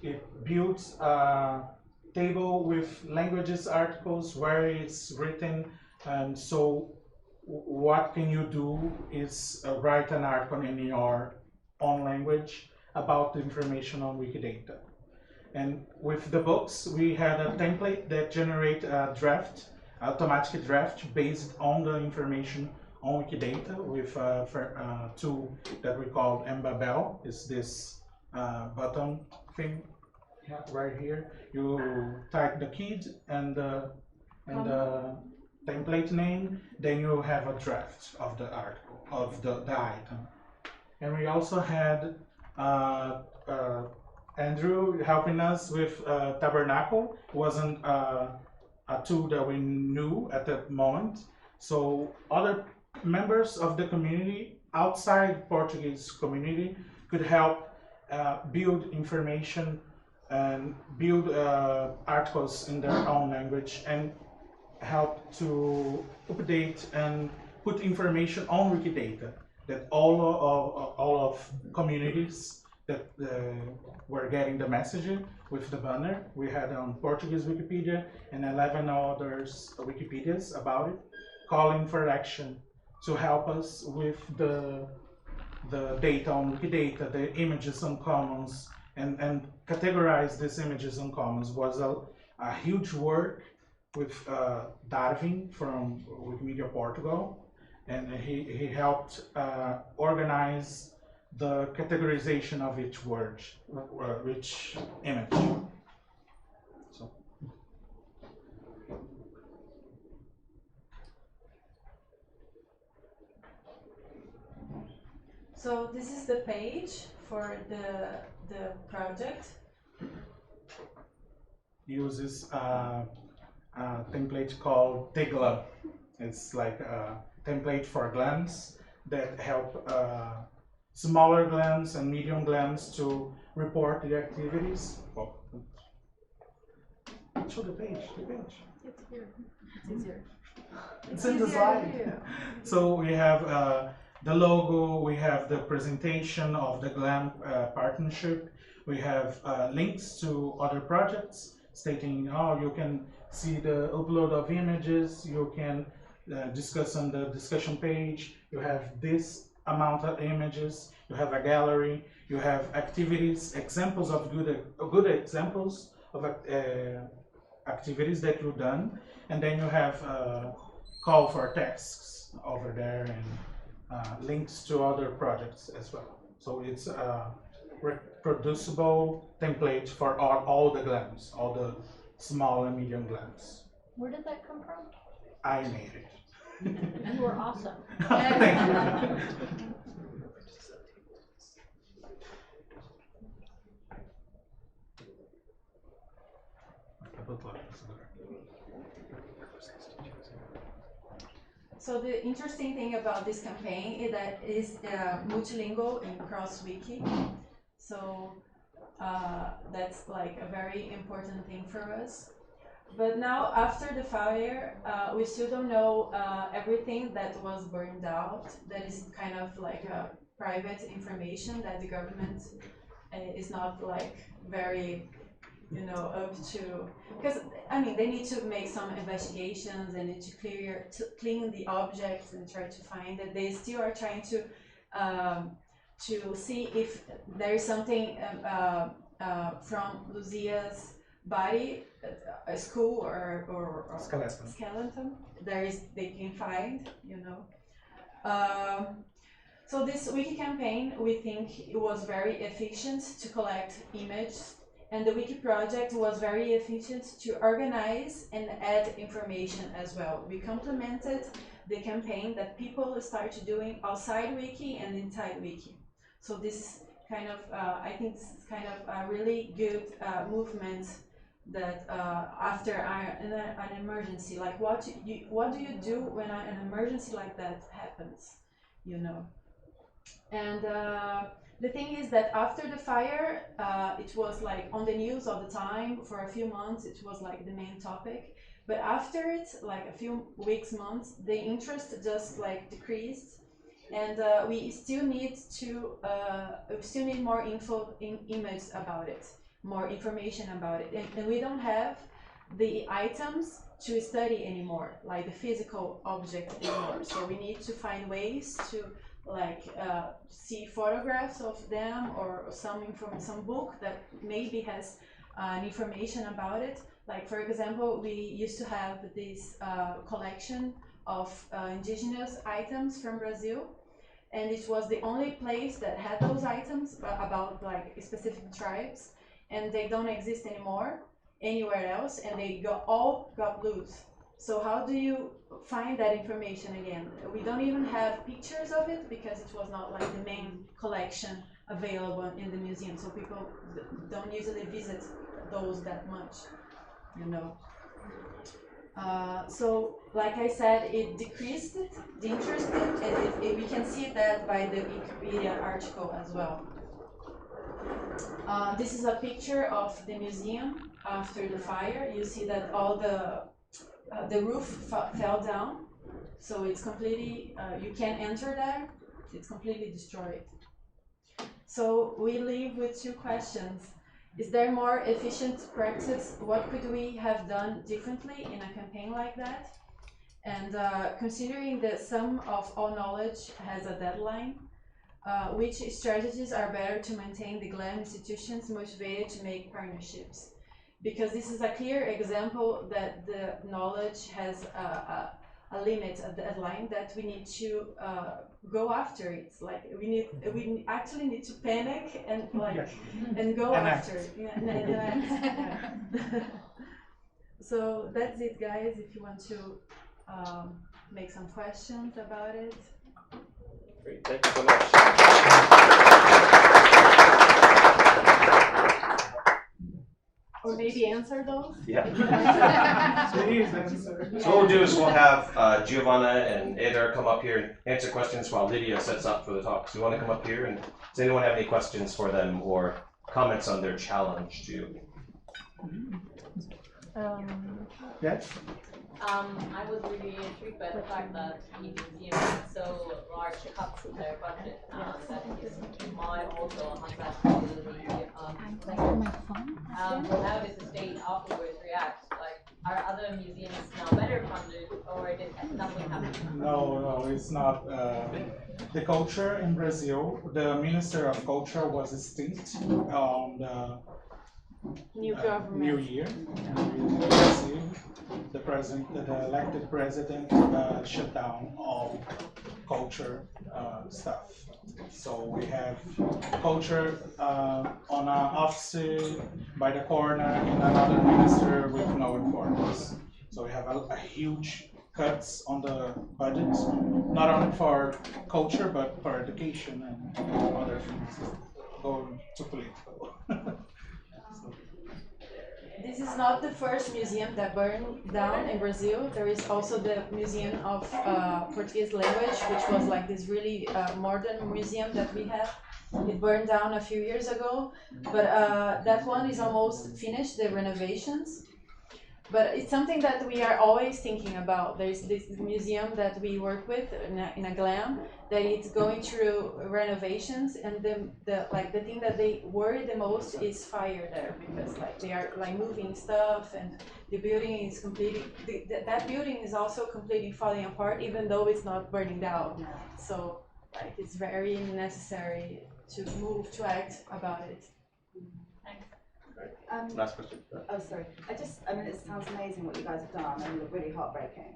L: it builds a table with languages, articles, where it's written, and so what can you do is write an article in your own language about the information on Wikidata. And with the books, we had a template that generates a draft, automatic draft based on the information on Wikidata with a tool that we call Embabel. Is this button thing right here? You type the key and the template name, then you have a draft of the article, of the item. And we also had Andrew helping us with Tabernacle. It wasn't a tool that we knew at that moment. So other members of the community outside Portuguese community could help build information and build articles in their own language and help to update and put information on Wikidata that all of communities that were getting the message with the banner. We had on Portuguese Wikipedia and 11 others Wikipedias about it, calling for action to help us with the data on Wikidata, the images on Commons, and categorize these images on Commons was a huge work with Darwin from Wikimedia Portugal, and he helped organize the categorization of each word, each image.
K: So this is the page for the project.
L: Uses a template called TGLAM. It's like a template for GLAMs that help smaller GLAMs and medium GLAMs to report the activities. Oh. Show the page,
E: It's here. It's easier.
L: It's in the slide.
E: Yeah.
L: So we have the logo, we have the presentation of the GLAM partnership, we have links to other projects stating how you can see the upload of images. You can discuss on the discussion page. You have this amount of images. You have a gallery. You have activities, examples of good examples of activities that you've done, and then you have call for tasks over there and links to other projects as well. So it's a reproducible template for all the GLAMs, all the small and medium GLAMs.
C: Where did that come from?
L: I made it.
C: You were awesome.
L: Thank you.
K: So the interesting thing about this campaign is that it is multilingual and cross-wiki. So that's like a very important thing for us. But now, after the fire, we still don't know everything that was burned out. That is kind of like private information that the government is not like very, you know, up to. Because I mean, they need to make some investigations. They need to clean the objects and try to find it. They still are trying to see if there is something from Lucia's body, a skull or skeleton. They can find, you know. So this wiki campaign, we think it was very efficient to collect images, and the wiki project was very efficient to organize and add information as well. We complemented the campaign that people started doing outside wiki and inside wiki. So this kind of, I think this is kind of a really good movement that after an emergency, like what do you do when an emergency like that happens, you know? And the thing is that after the fire, it was like on the news all the time for a few months. It was like the main topic. But after it, like a few weeks, months, the interest just like decreased, and we still need more images about it, more information about it, and we don't have the items to study anymore, like the physical object anymore. So we need to find ways to like see photographs of them or some book that maybe has information about it. Like for example, we used to have this collection of indigenous items from Brazil, and it was the only place that had those items about like specific tribes, and they don't exist anymore anywhere else, and they all got loose. So how do you find that information again? We don't even have pictures of it because it was not like the main collection available in the museum, so people don't usually visit those that much, you know. So, like I said, it decreased the interest, and we can see that by the Wikipedia article as well. This is a picture of the museum after the fire. You see that all the roof fell down, so it's completely, you can't enter there, it's completely destroyed. So we leave with two questions. Is there more efficient practice? What could we have done differently in a campaign like that? And considering that sum of all knowledge has a deadline, which strategies are better to maintain the GLAM institutions motivated to make partnerships? Because this is a clear example that the knowledge has a limit, a deadline, that we need to go after it. Like we actually need to panic and like and go after it. Yeah. So that's it, guys. If you want to make some questions about it.
A: Great, thank you so much.
E: Or maybe answer those?
A: Yeah. So what we'll do is we'll have Giovanna and Eder come up here and answer questions while Lydia sets up for the talk. So you want to come up here, and does anyone have any questions for them or comments on their challenge to?
L: Yes?
B: I was really intrigued by the fact that the museum had so large cuts in their budget that it might also unsatisfactorily how does the state afterwards react? Like, are other museums now better funded, or did nothing happen?
L: No, it's not. The culture in Brazil, the Minister of Culture was extinct on the
K: New government.
L: New Year. In Brazil, the elected president shut down all culture stuff. So we have culture on an office by the corner and another minister with no importance. So we have a huge cuts on the budget, not only for culture but for education and other things going to political.
K: This is not the first museum that burned down in Brazil. There is also the Museum of Portuguese Language, which was like this really modern museum that we have. It burned down a few years ago, but that one is almost finished, the renovations. But it's something that we are always thinking about. There's this museum that we work with in a GLAM that it's going through renovations, and the thing that they worry the most is fire there, because like they are like moving stuff, and the building is completely that building is also completely falling apart, even though it's not burning down. So like it's very necessary to move to act about it.
A: Last question.
M: Oh, sorry. I mean, it sounds amazing what you guys have done and really heartbreaking.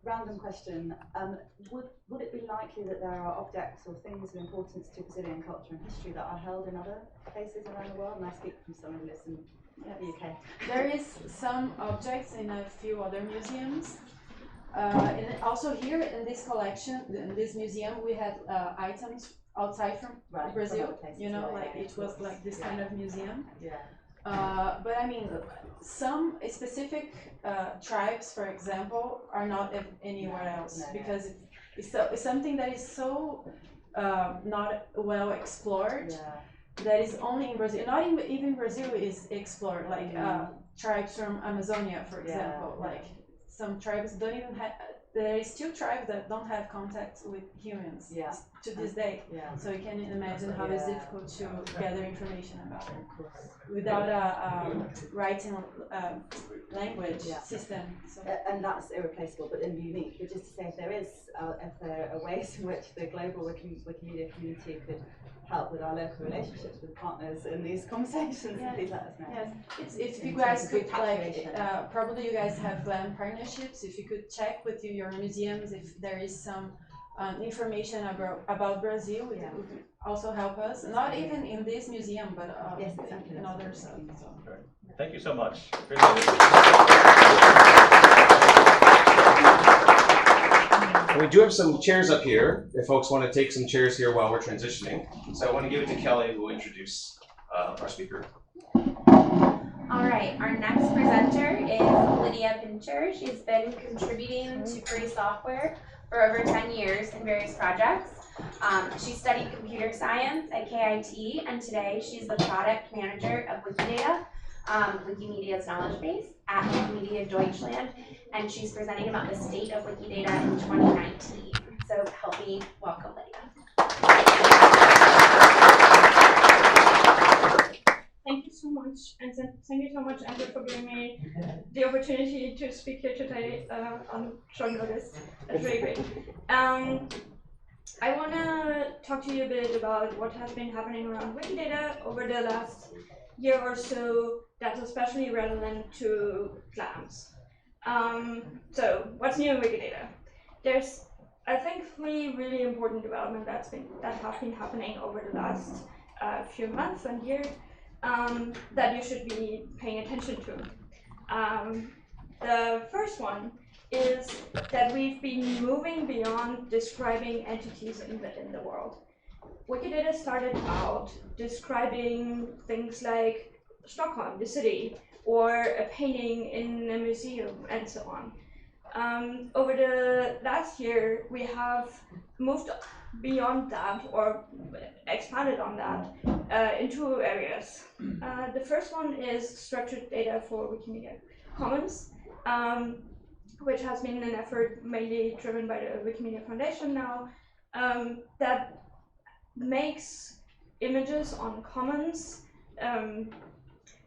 M: Random question. Would it be likely that there are objects or things of importance to Brazilian culture and history that are held in other places around the world? And I speak from someone who lives in the UK.
K: There is some objects in a few other museums. And also here in this collection, in this museum, we had items outside from Brazil, you know, it was like this kind of museum.
M: Yeah.
K: But I mean, some specific tribes, for example, are not anywhere else, because it's something that is so not well explored, that is only in Brazil. Not even Brazil is explored, like tribes from Amazonia, for example, like some tribes don't even have. There is still tribes that don't have contact with humans to this day. So you can imagine how it's difficult to gather information about it without a writing language system. So.
M: And that's irreplaceable, but then unique. But just to say, if there are ways in which the global Wikimedia community could help with our local relationships with partners in these conversations, please let us know.
K: Yes, if you guys could probably you guys have GLAM partnerships. If you could check with your museums if there is some information about Brazil, it would also help us. Not even in this museum, but in other stuff. So.
A: Thank you so much. And we do have some chairs up here, if folks want to take some chairs here while we're transitioning. So I want to give it to Kelly, who will introduce our speaker.
H: All right, our next presenter is Lydia Pincher. She's been contributing to free software for over 10 years in various projects. She studied computer science at KIT, and today she's the product manager of Wikidata, Wikimedia's knowledge base at Wikimedia Deutschland, and she's presenting about the state of Wikidata in 2019. So help me welcome Lydia.
N: Thank you so much, and thank you so much, Andrew, for giving me the opportunity to speak here today on short notice. That's really great. I want to talk to you a bit about what has been happening around Wikidata over the last year or so that's especially relevant to GLAMs. So, what's new in Wikidata? There's, I think, 3 really important developments that have been happening over the last few months and years. That you should be paying attention to. The first one is that we've been moving beyond describing entities in the world. Wikidata started out describing things like Stockholm, the city, or a painting in a museum, and so on. Over the last year, we have moved beyond that, or expanded on that, in 2 areas. The first one is structured data for Wikimedia Commons, which has been an effort mainly driven by the Wikimedia Foundation now, that makes images on Commons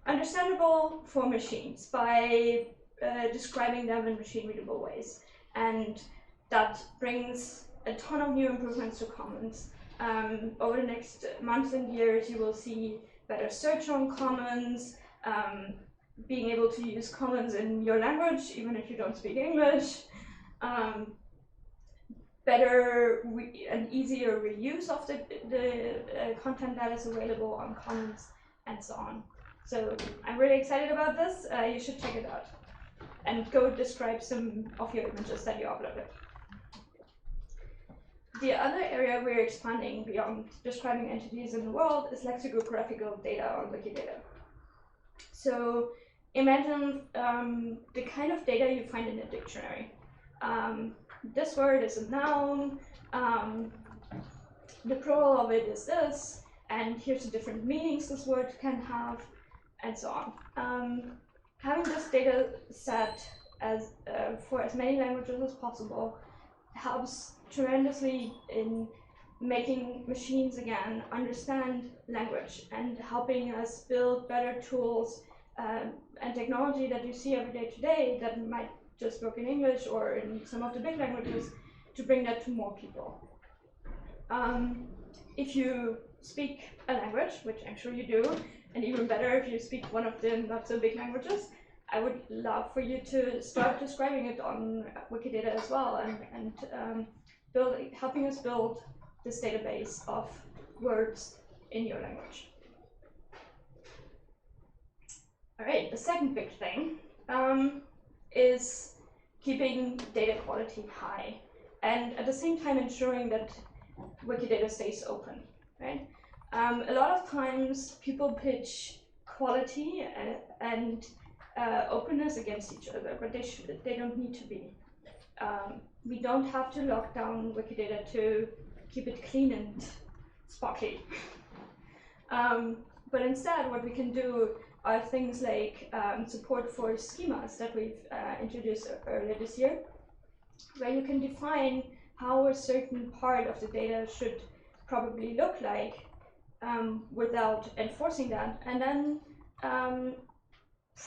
N: understandable for machines by describing them in machine-readable ways. And that brings a ton of new improvements to Commons. Over the next months and years, you will see better search on Commons, being able to use Commons in your language, even if you don't speak English, better and easier reuse of the content that is available on Commons, and so on. So I'm really excited about this. You should check it out. And go describe some of your images that you uploaded. The other area we're expanding beyond describing entities in the world is lexicographical data on Wikidata. So imagine the kind of data you find in a dictionary. This word is a noun, the plural of it is this, and here's the different meanings this word can have, and so on. Having this data set for as many languages as possible helps tremendously in making machines again understand language and helping us build better tools and technology that you see every day today that might just work in English or in some of the big languages to bring that to more people. If you speak a language, which I'm sure you do, and even better if you speak one of the not so big languages, I would love for you to start describing it on Wikidata as well and helping us build this database of words in your language. All right, the second big thing is keeping data quality high and at the same time ensuring that Wikidata stays open, right? A lot of times people pitch quality and openness against each other, but they don't need to be. We don't have to lock down Wikidata to keep it clean and sparkly. But instead, what we can do are things like support for schemas that we've introduced earlier this year, where you can define how a certain part of the data should probably look like without enforcing that, and then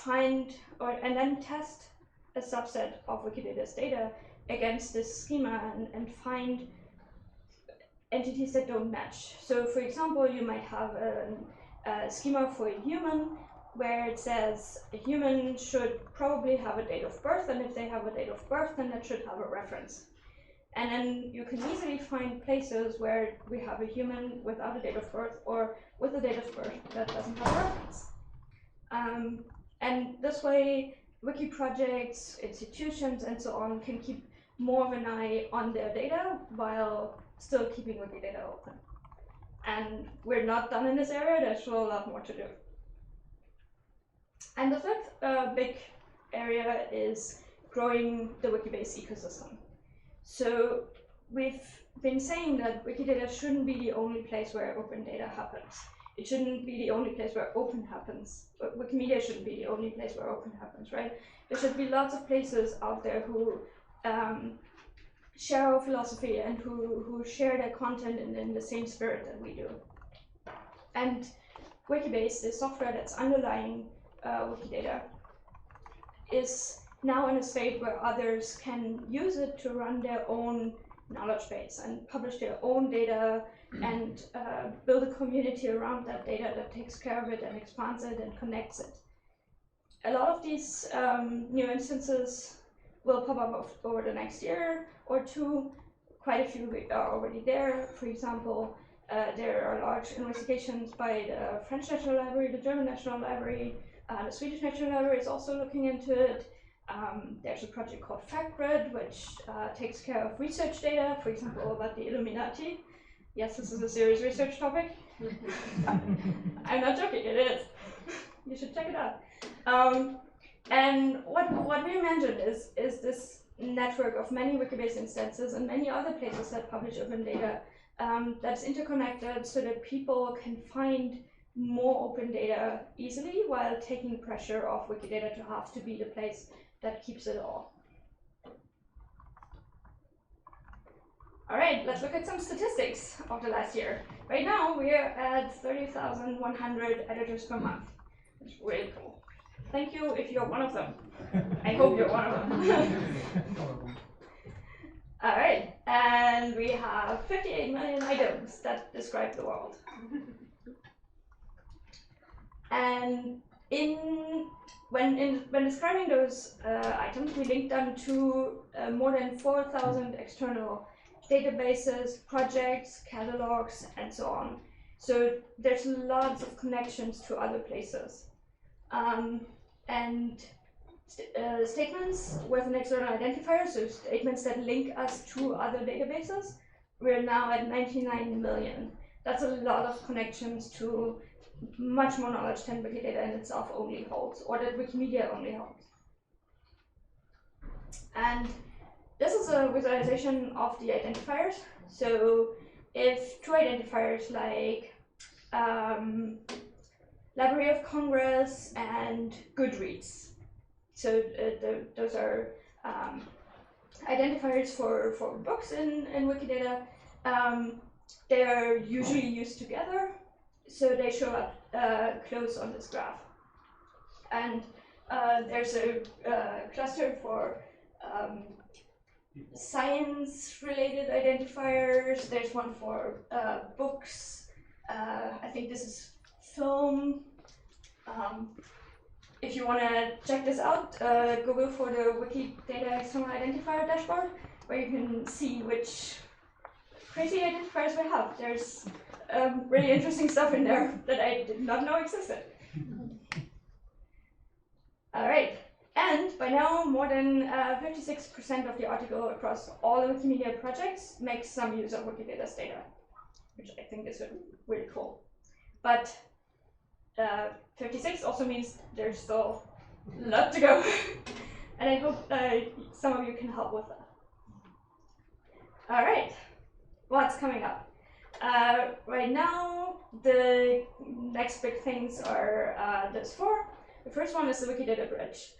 N: and then test a subset of Wikidata's data against this schema and find entities that don't match. So for example, you might have a schema for a human where it says a human should probably have a date of birth, and if they have a date of birth, then that should have a reference. And then you can easily find places where we have a human without a date of birth or with a date of birth that doesn't have a reference. And this way, wiki projects, institutions, and so on can keep more of an eye on their data while still keeping Wikidata open. And we're not done in this area, there's still a lot more to do. And the third big area is growing the Wikibase ecosystem. So we've been saying that Wikidata shouldn't be the only place where open data happens. It shouldn't be the only place where open happens. Wikimedia shouldn't be the only place where open happens, right? There should be lots of places out there who share our philosophy and who share their content in the same spirit that we do. And Wikibase, the software that's underlying Wikidata, is now in a state where others can use it to run their own knowledge base and publish their own data and build a community around that data that takes care of it and expands it and connects it. A lot of these new instances will pop up over the next year or two. Quite a few are already there. For example, there are large investigations by the French National Library, the German National Library, the Swedish National Library is also looking into it. There's a project called FactGrid, which takes care of research data, for example, about the Illuminati. Yes, this is a serious research topic. I'm not joking, it is. You should check it out. And what we imagine is this network of many Wikibase instances and many other places that publish open data that's interconnected so that people can find more open data easily while taking pressure off Wikidata to have to be the place that keeps it all. All right, let's look at some statistics of the last year. Right now, we're at 30,100 editors per month. It's really cool. Thank you if you're one of them. I hope you're one of them. All right, and we have 58 million items that describe the world. And when describing those items, we link them to more than 4,000 external databases, projects, catalogs, and so on. So there's lots of connections to other places. And statements with an external identifier, so statements that link us to other databases, we're now at 99 million. That's a lot of connections to much more knowledge than Wikidata in itself only holds, or that Wikimedia only holds. And this is a visualization of the identifiers. So if two identifiers like Library of Congress and Goodreads, so those are identifiers for books in Wikidata, they are usually used together, so they show up close on this graph. And there's a cluster for science-related identifiers. There's one for books. I think this is film. If you want to check this out, Google for the Wikidata External Identifier dashboard, where you can see which crazy identifiers we have. There's really interesting stuff in there that I did not know existed. All right, and by now more than 56% of the article across all the Wikimedia projects makes some use of Wikidata's data, which I think is really cool. But 56 also means there's still a lot to go. And I hope some of you can help with that. All right, what's coming up? Right now, the next big things are those four. The first one is the Wikidata Bridge.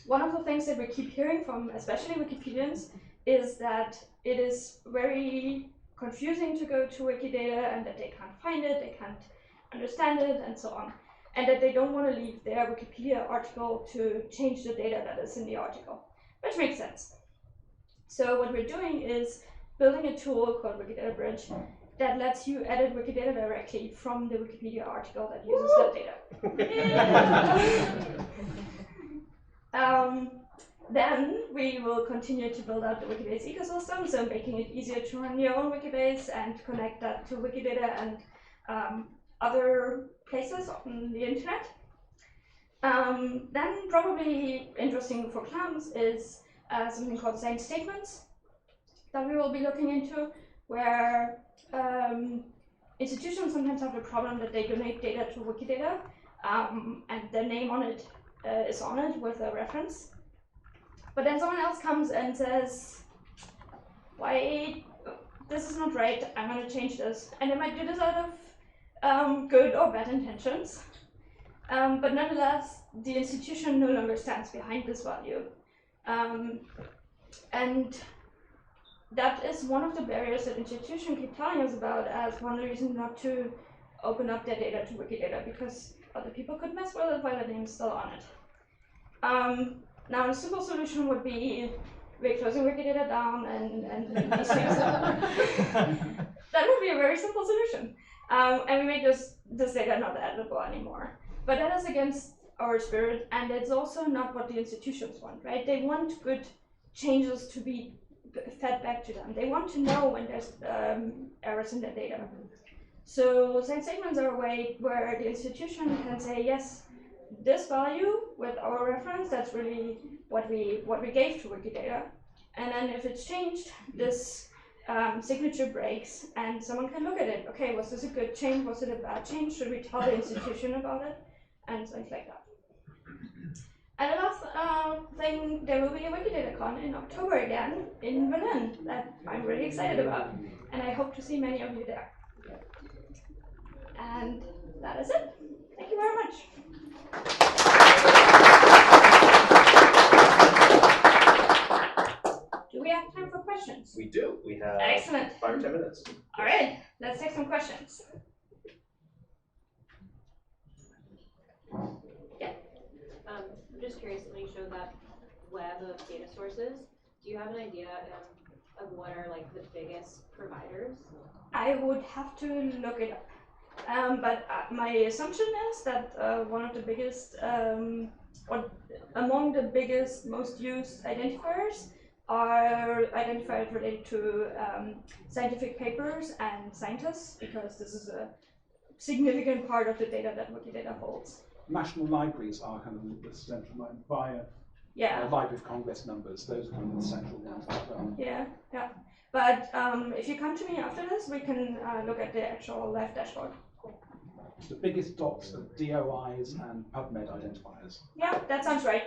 N: One of the things that we keep hearing from especially Wikipedians is that it is very confusing to go to Wikidata and that they can't find it, they can't understand it, and so on. And that they don't want to leave their Wikipedia article to change the data that is in the article, which makes sense. So what we're doing is building a tool called Wikidata Bridge that lets you edit Wikidata directly from the Wikipedia article that uses that data. Then we will continue to build out the Wikibase ecosystem, so making it easier to run your own Wikibase and connect that to Wikidata and other places on the internet. Then probably interesting for GLAMs is something called signed statements that we will be looking into, where institutions sometimes have the problem that they donate data to Wikidata and their name on it is on it with a reference. But then someone else comes and says, why, this is not right, I'm going to change this. And they might do this out of good or bad intentions. But nonetheless, the institution no longer stands behind this value. And that is one of the barriers that institutions keep telling us about as one reason not to open up their data to Wikidata, because other people could mess with it while the name is still on it. Now, a simple solution would be we're closing Wikidata down and these things. That would be a very simple solution. And we make this data not editable anymore. But that is against our spirit, and it's also not what the institutions want, right? They want good changes to be fed back to them. They want to know when there's errors in their data. So signed statements are a way where the institution can say, yes, this value with our reference, that's really what we gave to Wikidata. And then if it's changed, this signature breaks and someone can look at it. Okay, was this a good change? Was it a bad change? Should we tell the institution about it? And things like that. And the last thing, there will be a WikidataCon in October again in Berlin that I'm really excited about. And I hope to see many of you there. And that is it. Thank you very much. Do we have time for questions?
A: We do. We have
N: Excellent.
A: 5 or 10 minutes.
N: All right, let's take some questions.
C: that web of data sources, do you have an idea of what are like the biggest providers?
N: I would have to look it up. But my assumption is that one of the biggest, or among the biggest, most used identifiers are identifiers related to scientific papers and scientists, because this is a significant part of the data that Wikidata holds.
G: National libraries are kind of the central one via Library of Congress numbers. Those are kind of the central ones as well.
N: Yeah. But if you come to me after this, we can look at the actual live dashboard.
G: The biggest dots are DOIs and PubMed identifiers.
N: Yeah, that sounds right.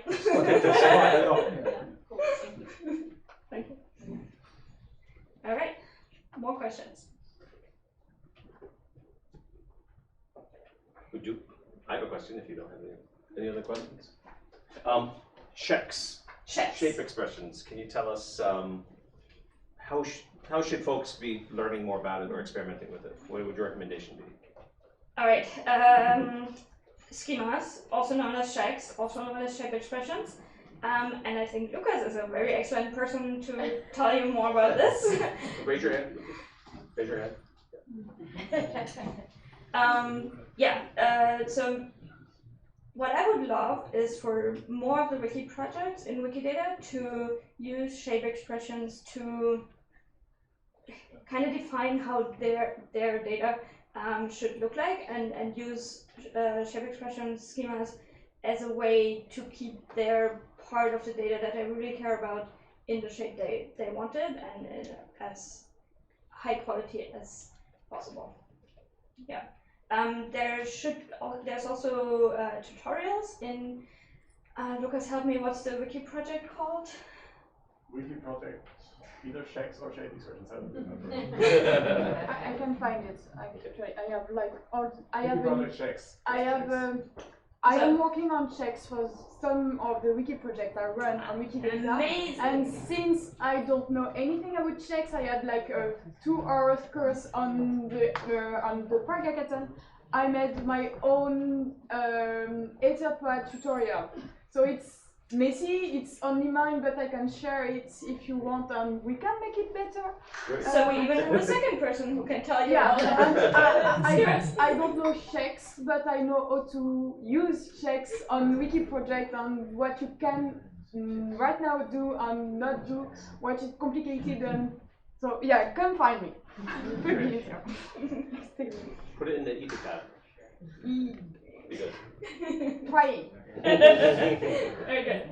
N: Thank you. All right, more questions?
A: I have a question if you don't have any other questions. Checks. Shape expressions. Can you tell us how should folks be learning more about it or experimenting with it? What would your recommendation be?
N: All right, schemas, also known as checks, also known as shape expressions. And I think Lucas is a very excellent person to tell you more about this.
A: Raise your hand. Raise your hand.
N: So what I would love is for more of the wiki projects in Wikidata to use shape expressions to kind of define how their data should look like, and use shape expression schemas as a way to keep their part of the data that I really care about in the shape they wanted, and as high quality as possible. Yeah. There's also tutorials in, Lucas, help me, what's the wiki project called?
F: Wiki project, either checks or shape expressions. I don't remember.
E: I can find it. I have like all. I am working on checks for some of the wiki projects I run on Wikidata.
N: Amazing.
E: And since I don't know anything about checks, I had like a 2-hour course on the Prague Hackathon. I made my own Etherpad tutorial. So it's messy, it's only mine, but I can share it if you want, and we can make it better.
N: So we even have a second person who can tell you.
E: Yeah, I don't know checks, but I know how to use checks on wiki project and what you can right now do and not do, what is complicated, and so yeah, come find me.
A: Put it in the Etherpad. Be good.
E: Trying.
N: Very good.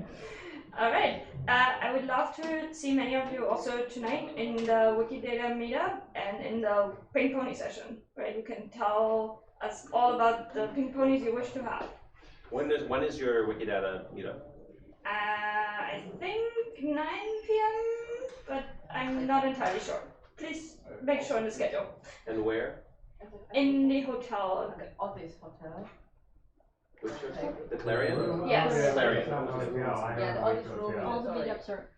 N: All right. I would love to see many of you also tonight in the Wikidata meetup and in the ping pony session, where you can tell us all about the ping ponies you wish to have.
A: When is your Wikidata meetup?
N: I think 9 p.m., but I'm not entirely sure. Please make sure in the schedule.
A: And where?
N: In the hotel.
B: Office hotel.
A: Which hotel? The Clarion?
N: Yes.
A: The Clarion.
B: Yeah, the office room.
C: All the meetups are.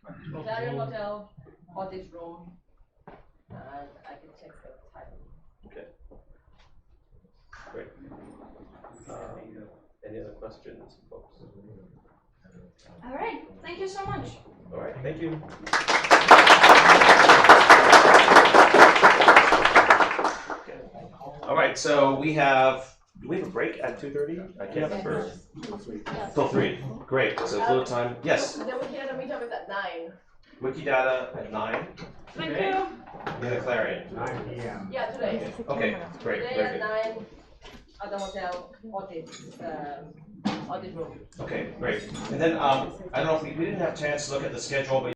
B: Clarion Hotel, office room. I can check the time.
A: Okay. Great. Any other questions, folks?
N: All right. Thank you so much.
A: All right. Thank you. All right. So we have. Do we have a break at 2:30? I can't remember. Till 3. Great. So it's a little time. Yes.
B: The Wikidata meetup is at 9.
A: Wikidata at 9.
N: Thank you.
A: In the Clarion.
F: 9 p.m.
B: Yeah, today.
A: Okay. Great.
B: Today
A: Very
B: at
A: good.
B: 9 at the hotel audit room.
A: Okay. Great. And then I don't know if we didn't have a chance to look at the schedule, but